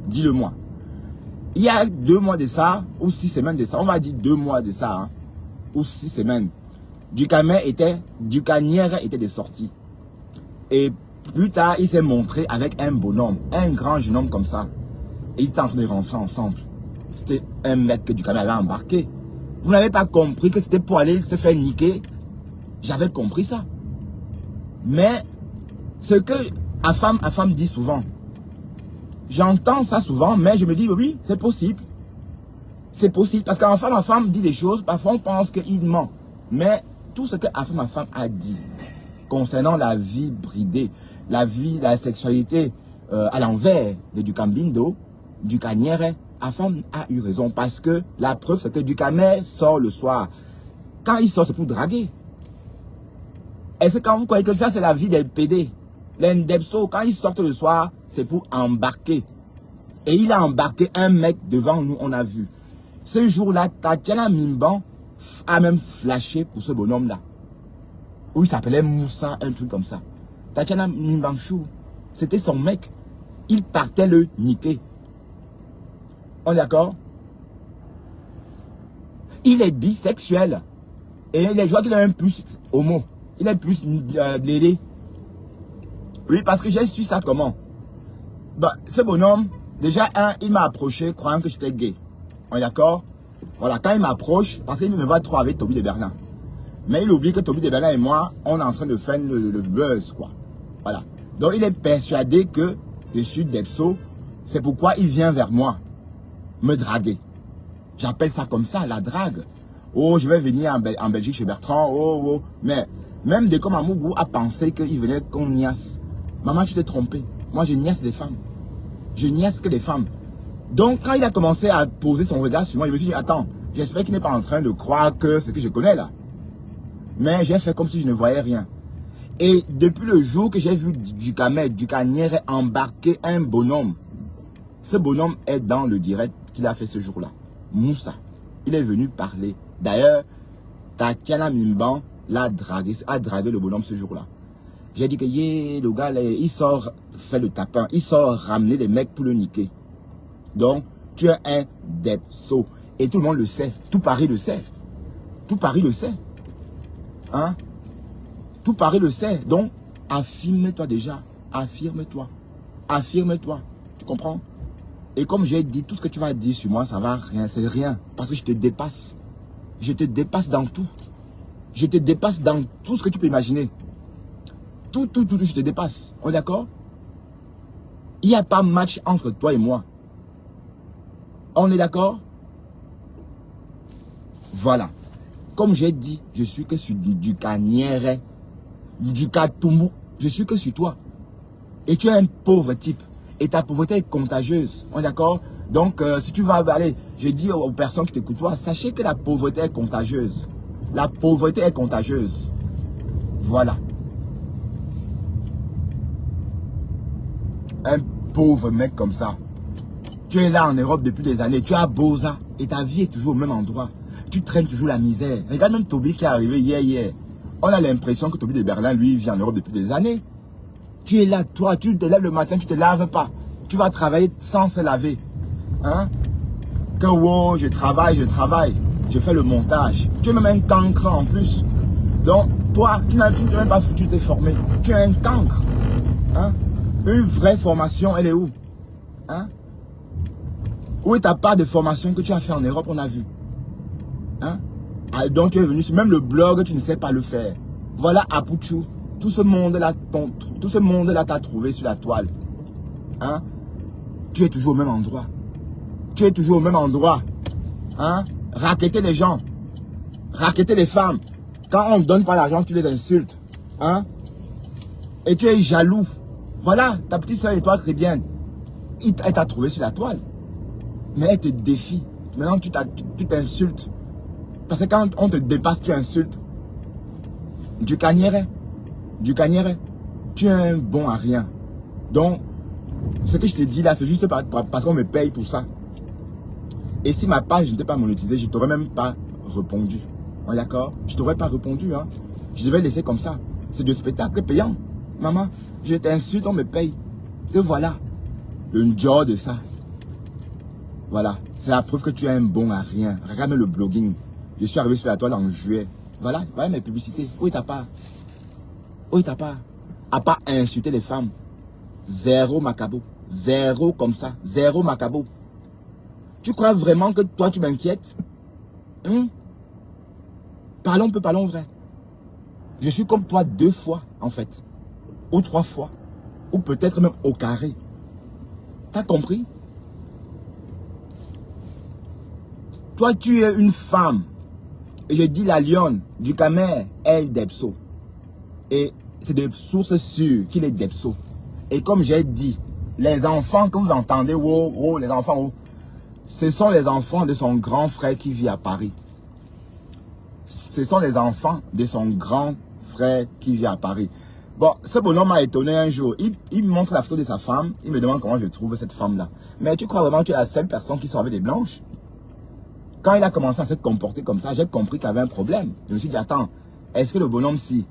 dis-le-moi. Il y a 2 mois de ça, ou 6 semaines de ça, on va dire 2 mois de ça, hein, ou 6 semaines, du Canière était de sortie. Et plus tard, il s'est montré avec un bonhomme, un grand jeune homme comme ça. Et ils étaient en train de rentrer ensemble. C'était un mec que du Canière avait embarqué. Vous n'avez pas compris que c'était pour aller se faire niquer? J'avais compris ça. Mais, ce que Afam dit souvent, j'entends ça souvent, mais je me dis, oui, c'est possible. C'est possible. Parce qu'enfin, ma femme dit des choses, parfois on pense qu'il ment. Mais tout ce que ma femme a dit concernant la vie bridée, la sexualité à l'envers de Dukambindo, du Canière, Afam a eu raison. Parce que la preuve, c'est que Dukambindo sort le soir. Quand il sort, c'est pour draguer. Est-ce que quand vous croyez que ça, c'est la vie des PD? Les Ndebso, quand ils sortent le soir, c'est pour embarquer. Et il a embarqué un mec devant nous, on a vu. Ce jour-là, Tatiana Mimban a même flashé pour ce bonhomme-là. Où il s'appelait Moussa, un truc comme ça. Tatiana Mimban Chou, c'était son mec. Il partait le niquer. On est d'accord? Il est bisexuel. Et je vois qu'il est un plus homo. Il est plus blélé. Oui, parce que j'ai su ça comment? Bah, ce bonhomme, déjà, il m'a approché croyant que j'étais gay. On est d'accord? Voilà, quand il m'approche, parce qu'il me va trop avec Toby de Berlin. Mais il oublie que Toby de Berlin et moi, on est en train de faire le buzz, quoi. Voilà. Donc, il est persuadé que je suis Debso. C'est pourquoi il vient vers moi, me draguer. J'appelle ça comme ça, la drague. Oh, je vais venir en Belgique chez Bertrand. Oh, oh. Mais même Deco Mamougou a pensé qu'il venait qu'on niasse. Maman, tu t'es trompé. Moi, je niasse des femmes. Je niasse que des femmes. Donc, quand il a commencé à poser son regard sur moi, je me suis dit, attends, j'espère qu'il n'est pas en train de croire que ce que je connais là. Mais j'ai fait comme si je ne voyais rien. Et depuis le jour que j'ai vu du Canière embarquer un bonhomme, ce bonhomme est dans le direct qu'il a fait ce jour-là. Moussa. Il est venu parler. D'ailleurs, Tatiana Mimban a dragué le bonhomme ce jour-là. J'ai dit que le gars, il sort faire le tapin. Il sort ramener les mecs pour le niquer. Donc, tu es un Debso. Et tout le monde le sait. Tout Paris le sait. Tout Paris le sait. Hein? Tout Paris le sait. Donc, affirme-toi déjà. Affirme-toi. Affirme-toi. Tu comprends? Et comme j'ai dit, tout ce que tu vas dire sur moi, ça va rien. C'est rien. Parce que je te dépasse. Je te dépasse dans tout. Je te dépasse dans tout ce que tu peux imaginer. Tout, je te dépasse. On est d'accord? Il n'y a pas match entre toi et moi. On est d'accord? Voilà. Comme j'ai dit, je suis que sur du Canière, du Katoumou. Je suis que sur toi. Et tu es un pauvre type. Et ta pauvreté est contagieuse. On est d'accord? Donc, si tu vas aller, je dis aux personnes qui t'écoutent, sachez que la pauvreté est contagieuse. La pauvreté est contagieuse. Voilà. Un pauvre mec comme ça. Tu es là en Europe depuis des années. Tu as Boza et ta vie est toujours au même endroit. Tu traînes toujours la misère. Regarde même Toby qui est arrivé hier. On a l'impression que Toby de Berlin, lui, vit en Europe depuis des années. Tu es là, toi, tu te lèves le matin, tu te laves pas. Tu vas travailler sans se laver. Hein? Que wow, je travaille. Je fais le montage. Tu es même un cancre en plus. Donc, toi, tu n'as même pas foutu t'es formé. Tu es un cancre. Hein? Une vraie formation, elle est où? Hein? Où est ta part de formation que tu as fait en Europe, on a vu? Hein? Ah, donc tu es venu sur même le blog, tu ne sais pas le faire. Voilà Apouchou. Tout ce monde-là t'a trouvé sur la toile. Hein? Tu es toujours au même endroit. Tu es toujours au même endroit. Hein? Racketter les gens. Racketter les femmes. Quand on ne donne pas l'argent, tu les insultes. Hein? Et tu es jaloux. Voilà, ta petite soeur étoile chrétienne. Elle t'a trouvé sur la toile. Mais elle te défie. Maintenant, tu t'insultes. Parce que quand on te dépasse, tu insultes. Du Cagnéret. Tu es un bon à rien. Donc, ce que je te dis là, c'est juste parce qu'on me paye pour ça. Et si ma page n'était pas monétisée, je ne t'aurais même pas répondu. On est d'accord? Je ne t'aurais pas répondu. Hein? Je devais laisser comme ça. C'est du spectacle payant. Maman, je t'insulte, on me paye. Et voilà. Le job de ça. Voilà. C'est la preuve que tu es un bon à rien. Regarde le blogging. Je suis arrivé sur la toile en juillet. Voilà mes publicités. Où est ta part? Où est ta part? À part insulter les femmes. Zéro macabo. Zéro comme ça. Zéro macabo. Tu crois vraiment que toi tu m'inquiètes? Parlons vrai. Je suis comme toi 2 fois en fait. Ou 3 fois. Ou peut-être même au carré. T'as compris? Toi tu es une femme. Et je dis la lionne du Camer est Depso. Et c'est des sources sûres qu'il est Depso. Et comme j'ai dit, les enfants que vous entendez, les enfants, ce sont les enfants de son grand frère qui vit à Paris. Ce sont les enfants de son grand frère qui vit à Paris. Bon, ce bonhomme m'a étonné un jour. Il me montre la photo de sa femme. Il me demande comment je trouve cette femme-là. Mais tu crois vraiment que tu es la seule personne qui sort avec des blanches? Quand il a commencé à se comporter comme ça, j'ai compris qu'il y avait un problème. Je me suis dit, attends, est-ce que le bonhomme, si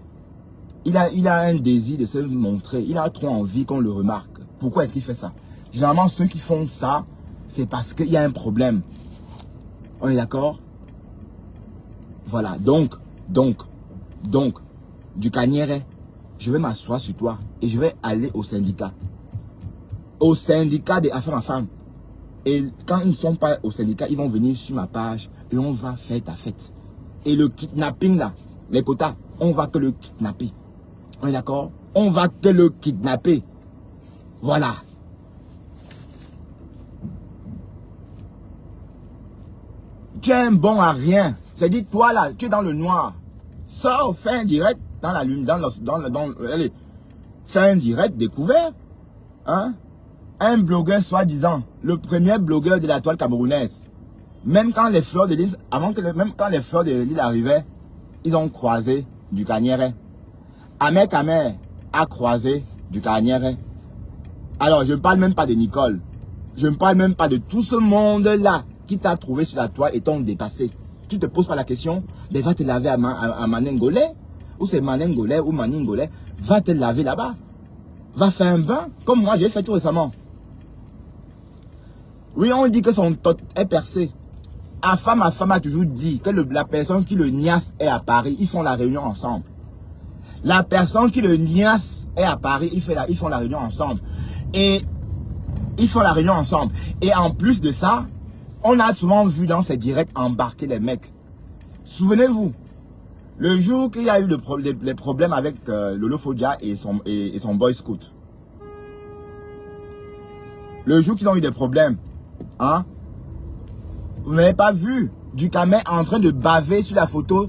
il a un désir de se montrer, il a trop envie qu'on le remarque. Pourquoi est-ce qu'il fait ça? Généralement, ceux qui font ça, c'est parce qu'il y a un problème. On est d'accord? Voilà, donc, du Cagnéret, je vais m'asseoir sur toi et je vais aller au syndicat. Au syndicat des affaires à femmes. Et quand ils ne sont pas au syndicat, ils vont venir sur ma page et on va faire ta fête. Et le kidnapping là, les quotas, on va que le kidnapper. On est d'accord? On va que le kidnapper. Voilà. Tu es un bon à rien. C'est-à-dire, toi là, tu es dans le noir. Sors, fais un direct dans la lune, allez, fais un direct découvert. Hein? Un blogueur soi-disant, le premier blogueur de la toile camerounaise. Même quand les fleurs de l'île, même quand les fleurs de l'île arrivaient, ils ont croisé du Cagnéret. Ahmed Kamer a croisé du Cagnéret. Alors, je ne parle même pas de Nicole. Je ne parle même pas de tout ce monde-là qui t'a trouvé sur la toile et t'ont dépassé. Tu te poses pas la question, mais va te laver à Manengolais, ou c'est Manengolais ou Maningolais, va te laver là-bas. Va faire un bain, comme moi j'ai fait tout récemment. Oui, on dit que son tot est percé. Ma femme a toujours dit que la personne qui le niasse est à Paris, ils font la réunion ensemble. La personne qui le niasse est à Paris, ils font la réunion ensemble. Et ils font la réunion ensemble. Et en plus de ça, on a souvent vu dans ces directs embarquer les mecs. Souvenez-vous, le jour qu'il y a eu les problèmes avec Lolo Fodia et son boy scout. Le jour qu'ils ont eu des problèmes, hein, vous n'avez pas vu du Camer en train de baver sur la photo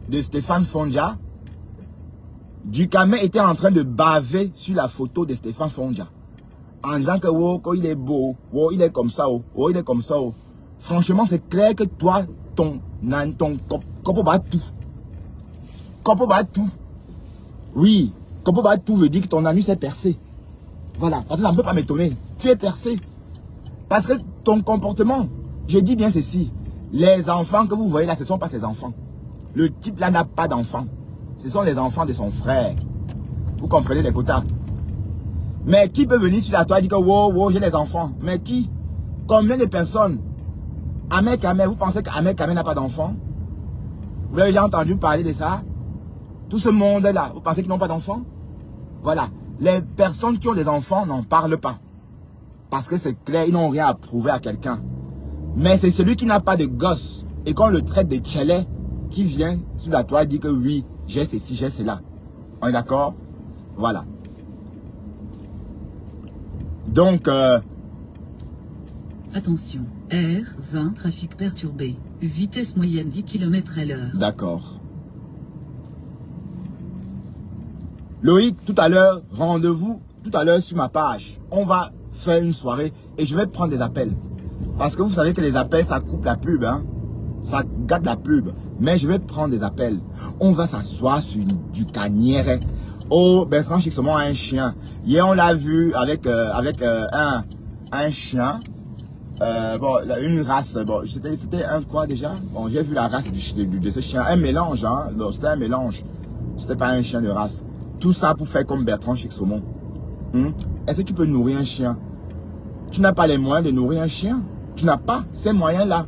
de Stéphane Fondia. Du Camer était en train de baver sur la photo de Stéphane Fondia. En disant que oh, il est beau, oh, il est comme ça, oh, il est comme ça. Oh. Franchement, c'est clair que toi, ton copo bat tout. Copo bat tout. Oui, copo bat tout veut dire que ton anus est percé. Voilà, parce que ça ne peut pas m'étonner. Tu es percé. Parce que ton comportement, je dis bien ceci, les enfants que vous voyez là, ce ne sont pas ses enfants. Le type là n'a pas d'enfants. Ce sont les enfants de son frère. Vous comprenez les quotas? Mais qui peut venir sur la toile et dire que wow, wow, j'ai des enfants? Mais qui? Combien de personnes? Ahmed Kamel, vous pensez qu'Ahmed Kamel n'a pas d'enfants? Vous avez déjà entendu parler de ça? Tout ce monde-là, vous pensez qu'ils n'ont pas d'enfants? Voilà. Les personnes qui ont des enfants n'en parlent pas. Parce que c'est clair, ils n'ont rien à prouver à quelqu'un. Mais c'est celui qui n'a pas de gosse et qu'on le traite de tchelé qui vient sur la toile dire que oui, j'ai ceci, j'ai cela. On est d'accord? Voilà. Donc, attention, R20, trafic perturbé. Vitesse moyenne 10 km/h. D'accord. Loïc, tout à l'heure, rendez-vous, tout à l'heure sur ma page. On va faire une soirée et je vais prendre des appels. Parce que vous savez que les appels, ça coupe la pub, hein. Ça gâte la pub. Mais je vais prendre des appels. On va s'asseoir sur du canière. Oh, Bertrand Chixomon a un chien. Hier, on l'a vu avec, un chien. Bon, une race. Bon, c'était un quoi déjà? Bon, j'ai vu la race de ce chien. Un mélange, hein. C'était un mélange. C'était pas un chien de race. Tout ça pour faire comme Bertrand Chixomon. Est-ce que tu peux nourrir un chien? Tu n'as pas les moyens de nourrir un chien. Tu n'as pas ces moyens-là.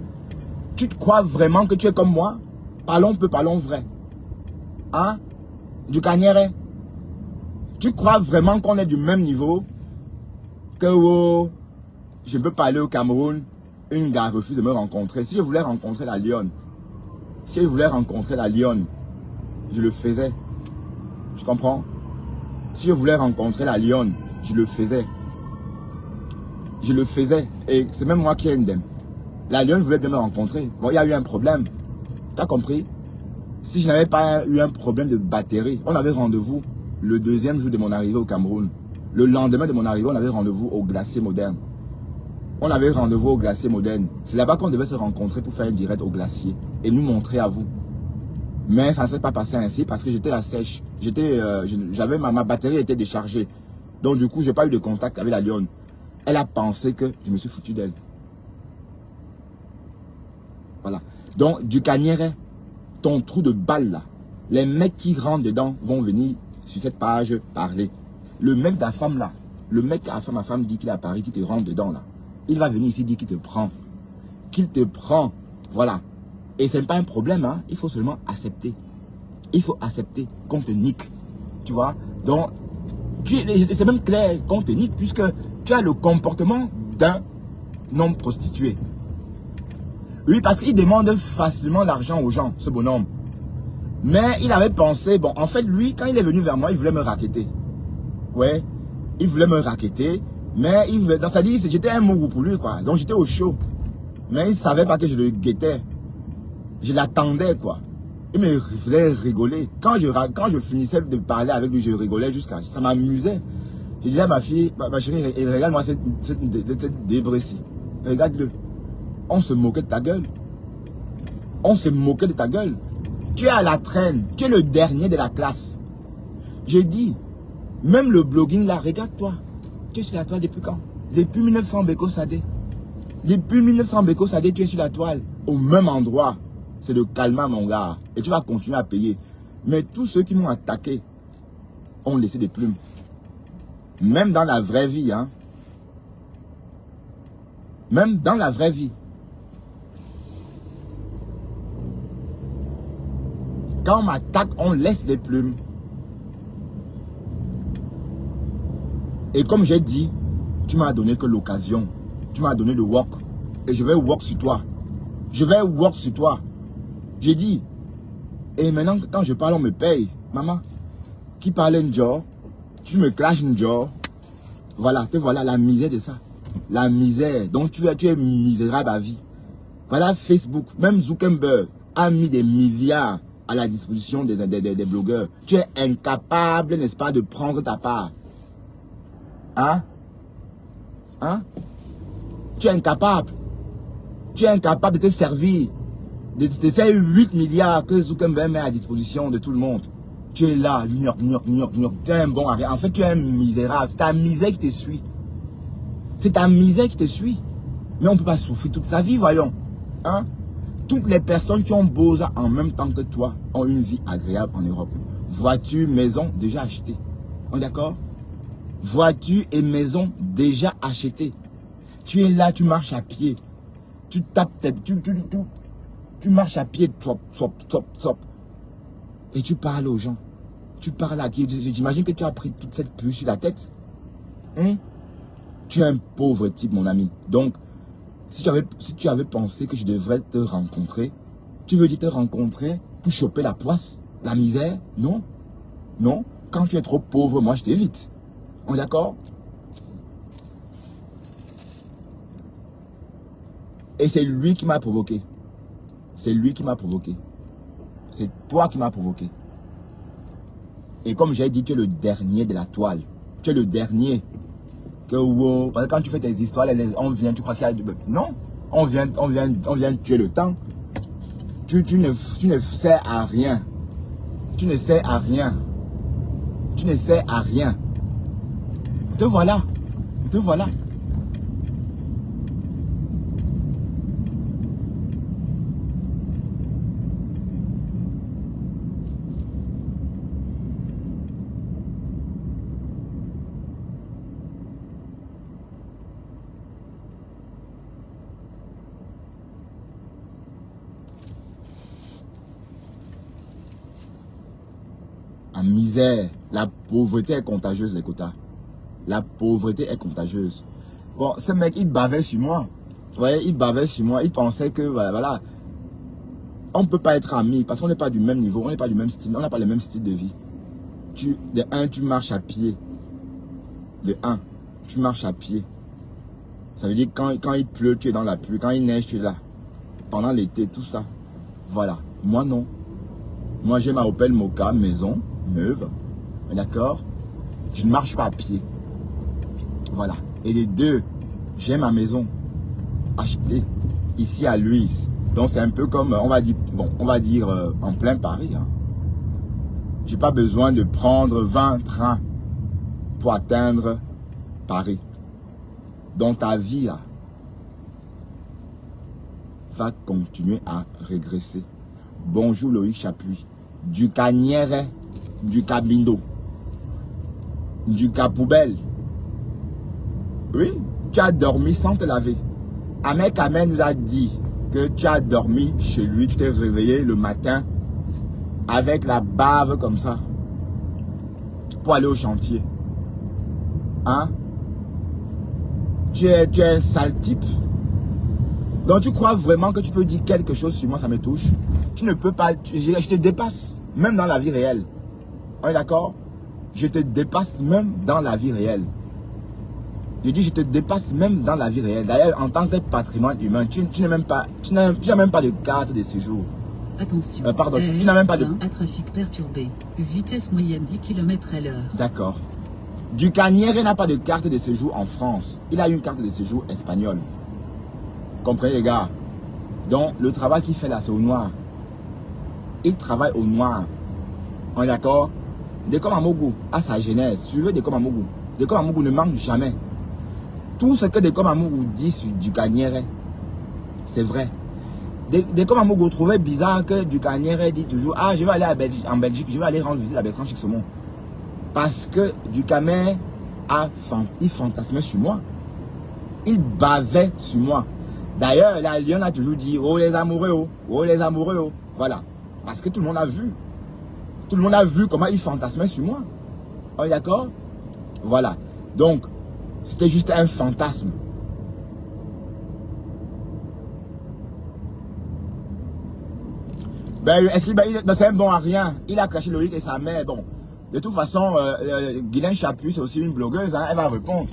Tu te crois vraiment que tu es comme moi? Parlons peu, parlons vrai. Hein? Du canière. Tu crois vraiment qu'on est du même niveau? Que oh, je peux parler au Cameroun, une gare refuse de me rencontrer. Si je voulais rencontrer la lionne, je le faisais. Tu comprends? Si je voulais rencontrer la lionne, je le faisais. Et c'est même moi qui ai une. La lionne voulait bien me rencontrer. Bon, il y a eu un problème. Tu as compris? Si je n'avais pas eu un problème de batterie, on avait rendez-vous le deuxième jour de mon arrivée au Cameroun. Le lendemain de mon arrivée, on avait rendez-vous au Glacier Moderne. C'est là-bas qu'on devait se rencontrer pour faire un direct au glacier et nous montrer à vous. Mais ça ne s'est pas passé ainsi parce que j'étais à sèche. Ma batterie était déchargée. Donc du coup, je n'ai pas eu de contact avec la lionne. Elle a pensé que je me suis foutu d'elle. Voilà. Donc, du canière, ton trou de balle là, les mecs qui rentrent dedans vont venir sur cette page parler. Le mec de la femme là, le mec à ma femme dit qu'il est à Paris, qui te rentre dedans là. Il va venir ici dire qu'il te prend. Qu'il te prend. Voilà. Et ce n'est pas un problème, hein. Il faut seulement accepter. Il faut accepter qu'on te nique. Tu vois? Donc, c'est même clair qu'on te nique puisque tu as le comportement d'un homme prostitué. Oui, parce qu'il demande facilement l'argent aux gens, ce bonhomme. Mais il avait pensé, bon, en fait, lui, quand il est venu vers moi, il voulait me racketter. Ouais, il voulait me racketter, mais dans sa vie, j'étais un mougou pour lui, quoi. Donc, j'étais au chaud. Mais il ne savait pas que je le guettais. Je l'attendais, quoi. Il me faisait rigoler. Quand je finissais de parler avec lui, je rigolais jusqu'à... Ça m'amusait. Je disais à ma fille, ma chérie, regarde-moi cette débrécie. Regarde-le. On se moquait de ta gueule. Tu es à la traîne. Tu es le dernier de la classe. J'ai dit, même le blogging là, regarde-toi. Tu es sur la toile depuis quand? Depuis 1900 Beko Sadé. Depuis 1900 Beko Sadé, tu es sur la toile. Au même endroit. C'est le calma, mon gars. Et tu vas continuer à payer. Mais tous ceux qui m'ont attaqué ont laissé des plumes. Même dans la vraie vie, hein. Même dans la vraie vie. Quand on m'attaque, on laisse les plumes. Et comme j'ai dit, tu m'as donné que l'occasion. Tu m'as donné le work. Et je vais work sur toi. J'ai dit, et maintenant quand je parle, on me paye. Maman, qui parle un jour, tu me clashes un jour. Voilà, te voilà la misère de ça. La misère. Donc tu es misérable à vie. Voilà Facebook, même Zuckerberg a mis des milliards à la disposition des blogueurs. Tu es incapable, n'est-ce pas, de prendre ta part. Hein? Tu es incapable. Tu es incapable de te servir de ces 8 milliards que Zuckerberg met à disposition de tout le monde. Tu es là, tu es un bon à rien. En fait, tu es un misérable. C'est ta misère qui te suit. C'est ta misère qui te suit. Mais on ne peut pas souffrir toute sa vie, voyons. Hein? Toutes les personnes qui ont besoin en même temps que toi ont une vie agréable en Europe. Voiture, maison, déjà achetée. On est d'accord? Voiture et maison, déjà achetées. Tu es là, tu marches à pied. Tu tapes, tu marches à pied, top. Et tu parles aux gens. Tu parles à qui? J'imagine que tu as pris toute cette puce sur la tête. Hein? Tu es un pauvre type, mon ami. Donc, si tu avais pensé que je devrais te rencontrer, tu veux dire te rencontrer pour choper la poisse, la misère? Non. Non. Quand tu es trop pauvre, moi, je t'évite. On est d'accord? Et c'est lui qui m'a provoqué. C'est lui qui m'a provoqué. C'est toi qui m'as provoqué. Et comme j'ai dit, tu es le dernier de la toile. Tu es le dernier. Que wow, parce que quand tu fais tes histoires, on vient, tu crois qu'il y a du... Non, on vient tuer le temps. Tu ne sers à rien. Tu ne sers à rien. Tu ne sers à rien. Te voilà. Te voilà. En misère, la pauvreté est contagieuse, les quotas. La pauvreté est contagieuse. Bon, ce mec, il bavait sur moi. Vous voyez, il bavait sur moi. Il pensait que, voilà, on ne peut pas être amis parce qu'on n'est pas du même niveau, on n'est pas du même style, on n'a pas le même style de vie. De un, tu marches à pied. De un, tu marches à pied. Ça veut dire que quand il pleut, tu es dans la pluie. Quand il neige, tu es là. Pendant l'été, tout ça. Voilà. Moi, non. Moi, j'ai ma Opel Mokka, maison, neuve. D'accord? Je ne marche pas à pied. Voilà. Et les deux, j'ai ma maison achetée ici à Luynes. Donc, c'est un peu comme, on va dire en plein Paris. Hein. Je n'ai pas besoin de prendre 20 trains pour atteindre Paris. Donc, ta vie, là, va continuer à régresser. Bonjour Loïc Chapuis. Du Canière, du Cabindo, du Capoubelle. Oui, tu as dormi sans te laver. Ahmed Kamel nous a dit que tu as dormi chez lui, tu t'es réveillé le matin avec la bave comme ça pour aller au chantier. Hein? Tu es un sale type. Donc tu crois vraiment que tu peux dire quelque chose sur moi, ça me touche? Tu ne peux pas, je te dépasse, même dans la vie réelle. On est d'accord? Je te dépasse même dans la vie réelle. Je dis, je te dépasse même dans la vie réelle. D'ailleurs, en tant que patrimoine humain, tu n'as même pas de carte de séjour. Attention. Pardon, tu n'as même pas de... À trafic perturbé. Vitesse moyenne 10 km/h. D'accord. Du Canière n'a pas de carte de séjour en France. Il a une carte de séjour espagnole. Vous comprenez les gars? Donc, le travail qu'il fait là, c'est au noir. Il travaille au noir. On est d'accord? Décom Amougou a sa genèse. Suivez Décom Amougou. Décom Amougou ne manque jamais. Tout ce que Décom Amougou dit sur du Canière, c'est vrai. Décom Amougou trouvait bizarre que du Canière dit toujours: ah, je vais aller en Belgique, je vais aller rendre visite à Bertrand Chixomon. Parce que du Canière il fantasmait sur moi. Il bavait sur moi. D'ailleurs, la Lyon a toujours dit: oh les amoureux, oh les amoureux, oh. Voilà. Parce que tout le monde a vu. Tout le monde a vu comment il fantasmait sur moi. On est d'accord? Voilà. Donc, c'était juste un fantasme. Ben, est-ce qu'il c'est un bon à rien? Il a caché Loïc et sa mère. Bon, de toute façon, Guylaine Chapuis, c'est aussi une blogueuse. Hein, elle va répondre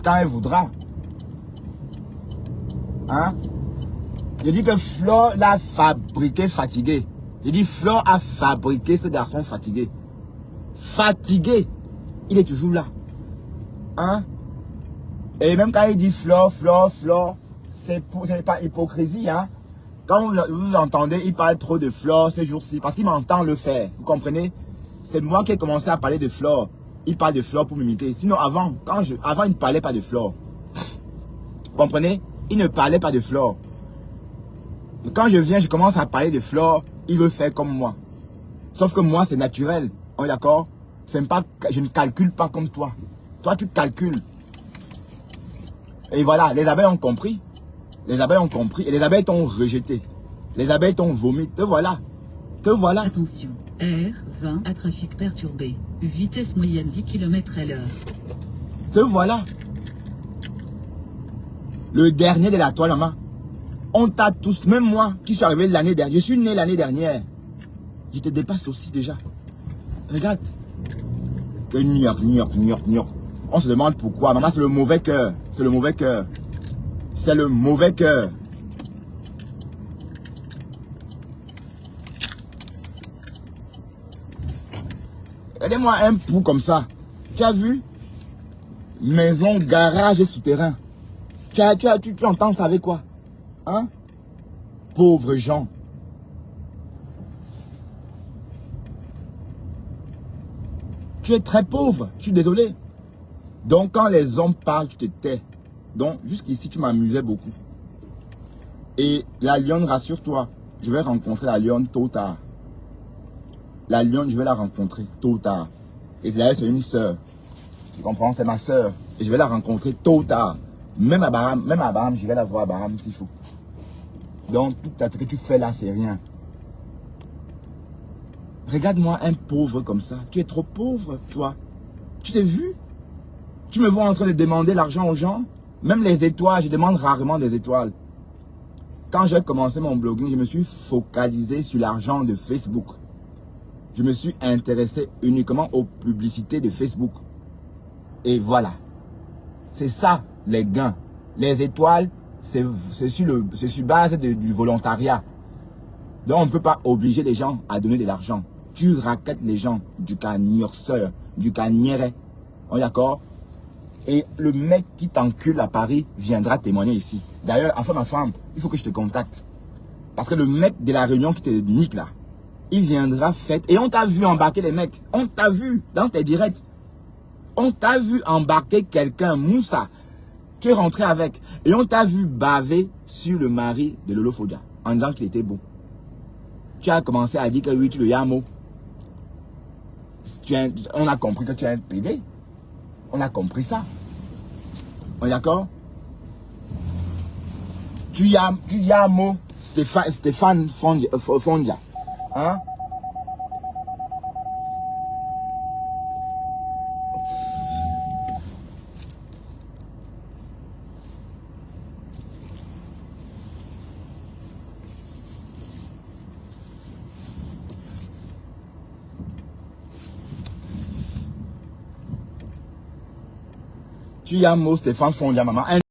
quand elle voudra. Hein? Je dis que Flore l'a fabriqué fatigué. Je dis Flore a fabriqué ce garçon fatigué. Fatigué. Il est toujours là. Hein? Et même quand il dit Flore, c'est pas hypocrisie. Hein? Quand vous entendez, il parle trop de Flore ces jours-ci. Parce qu'il m'entend le faire. Vous comprenez? C'est moi qui ai commencé à parler de Flore. Il parle de Flore pour m'imiter. Sinon, avant, il ne parlait pas de Flore. Vous comprenez? Il ne parlait pas de Flore. Quand je viens, je commence à parler de Flore, il veut faire comme moi. Sauf que moi, c'est naturel. On est d'accord? Je ne calcule pas comme toi. Toi, tu calcules. Et voilà, les abeilles ont compris. Les abeilles ont compris et les abeilles t'ont rejeté. Les abeilles t'ont vomi. Te voilà. Te voilà. Attention, R20 à trafic perturbé. Vitesse moyenne 10 km/h. Te voilà. Le dernier de la toile, maman. On t'a tous, même moi, qui suis arrivé l'année dernière. Je suis né l'année dernière. Je te dépasse aussi déjà. Regarde. Que gnoc. On se demande pourquoi. Maman, c'est le mauvais cœur. C'est le mauvais cœur. C'est le mauvais cœur. Regardez-moi un pou comme ça. Tu as vu? Maison, garage et souterrain. Tu entends ça avec quoi? Hein? Pauvres gens. Tu es très pauvre. Je suis désolé. Donc, quand les hommes parlent, tu te tais. Donc, jusqu'ici, tu m'amusais beaucoup. Et la lionne, rassure-toi, je vais rencontrer la lionne tôt ou tard. La lionne, je vais la rencontrer tôt ou tard. Et d'ailleurs, c'est une sœur. Tu comprends? C'est ma sœur. Et je vais la rencontrer tôt ou tard. Même à Baham, je vais la voir à Baham s'il faut. Donc, tout ce que tu fais là, c'est rien. Regarde-moi un pauvre comme ça. Tu es trop pauvre, toi. Tu t'es vu? Tu me vois en train de demander l'argent aux gens? Même les étoiles, je demande rarement des étoiles. Quand j'ai commencé mon blogging, je me suis focalisé sur l'argent de Facebook. Je me suis intéressé uniquement aux publicités de Facebook. Et voilà. C'est ça, les gains. Les étoiles, c'est sur base du volontariat. Donc, on ne peut pas obliger les gens à donner de l'argent. Tu raquettes les gens du cagnorseur, du cagnéret. On est d'accord? Et le mec qui t'encule à Paris viendra témoigner ici. D'ailleurs, enfin ma femme, il faut que je te contacte. Parce que le mec de la Réunion qui te nique là, il viendra faire... Et on t'a vu embarquer les mecs. On t'a vu dans tes directs. On t'a vu embarquer quelqu'un, Moussa. Tu es rentré avec. Et on t'a vu baver sur le mari de Lolo Fodia en disant qu'il était beau. Tu as commencé à dire que oui, tu le yamo. On a compris que tu es un PD. On a compris ça. On est d'accord? Tu yamo Stéphane Fondia. Hein? Tu yamo Stéphane Fondia, maman.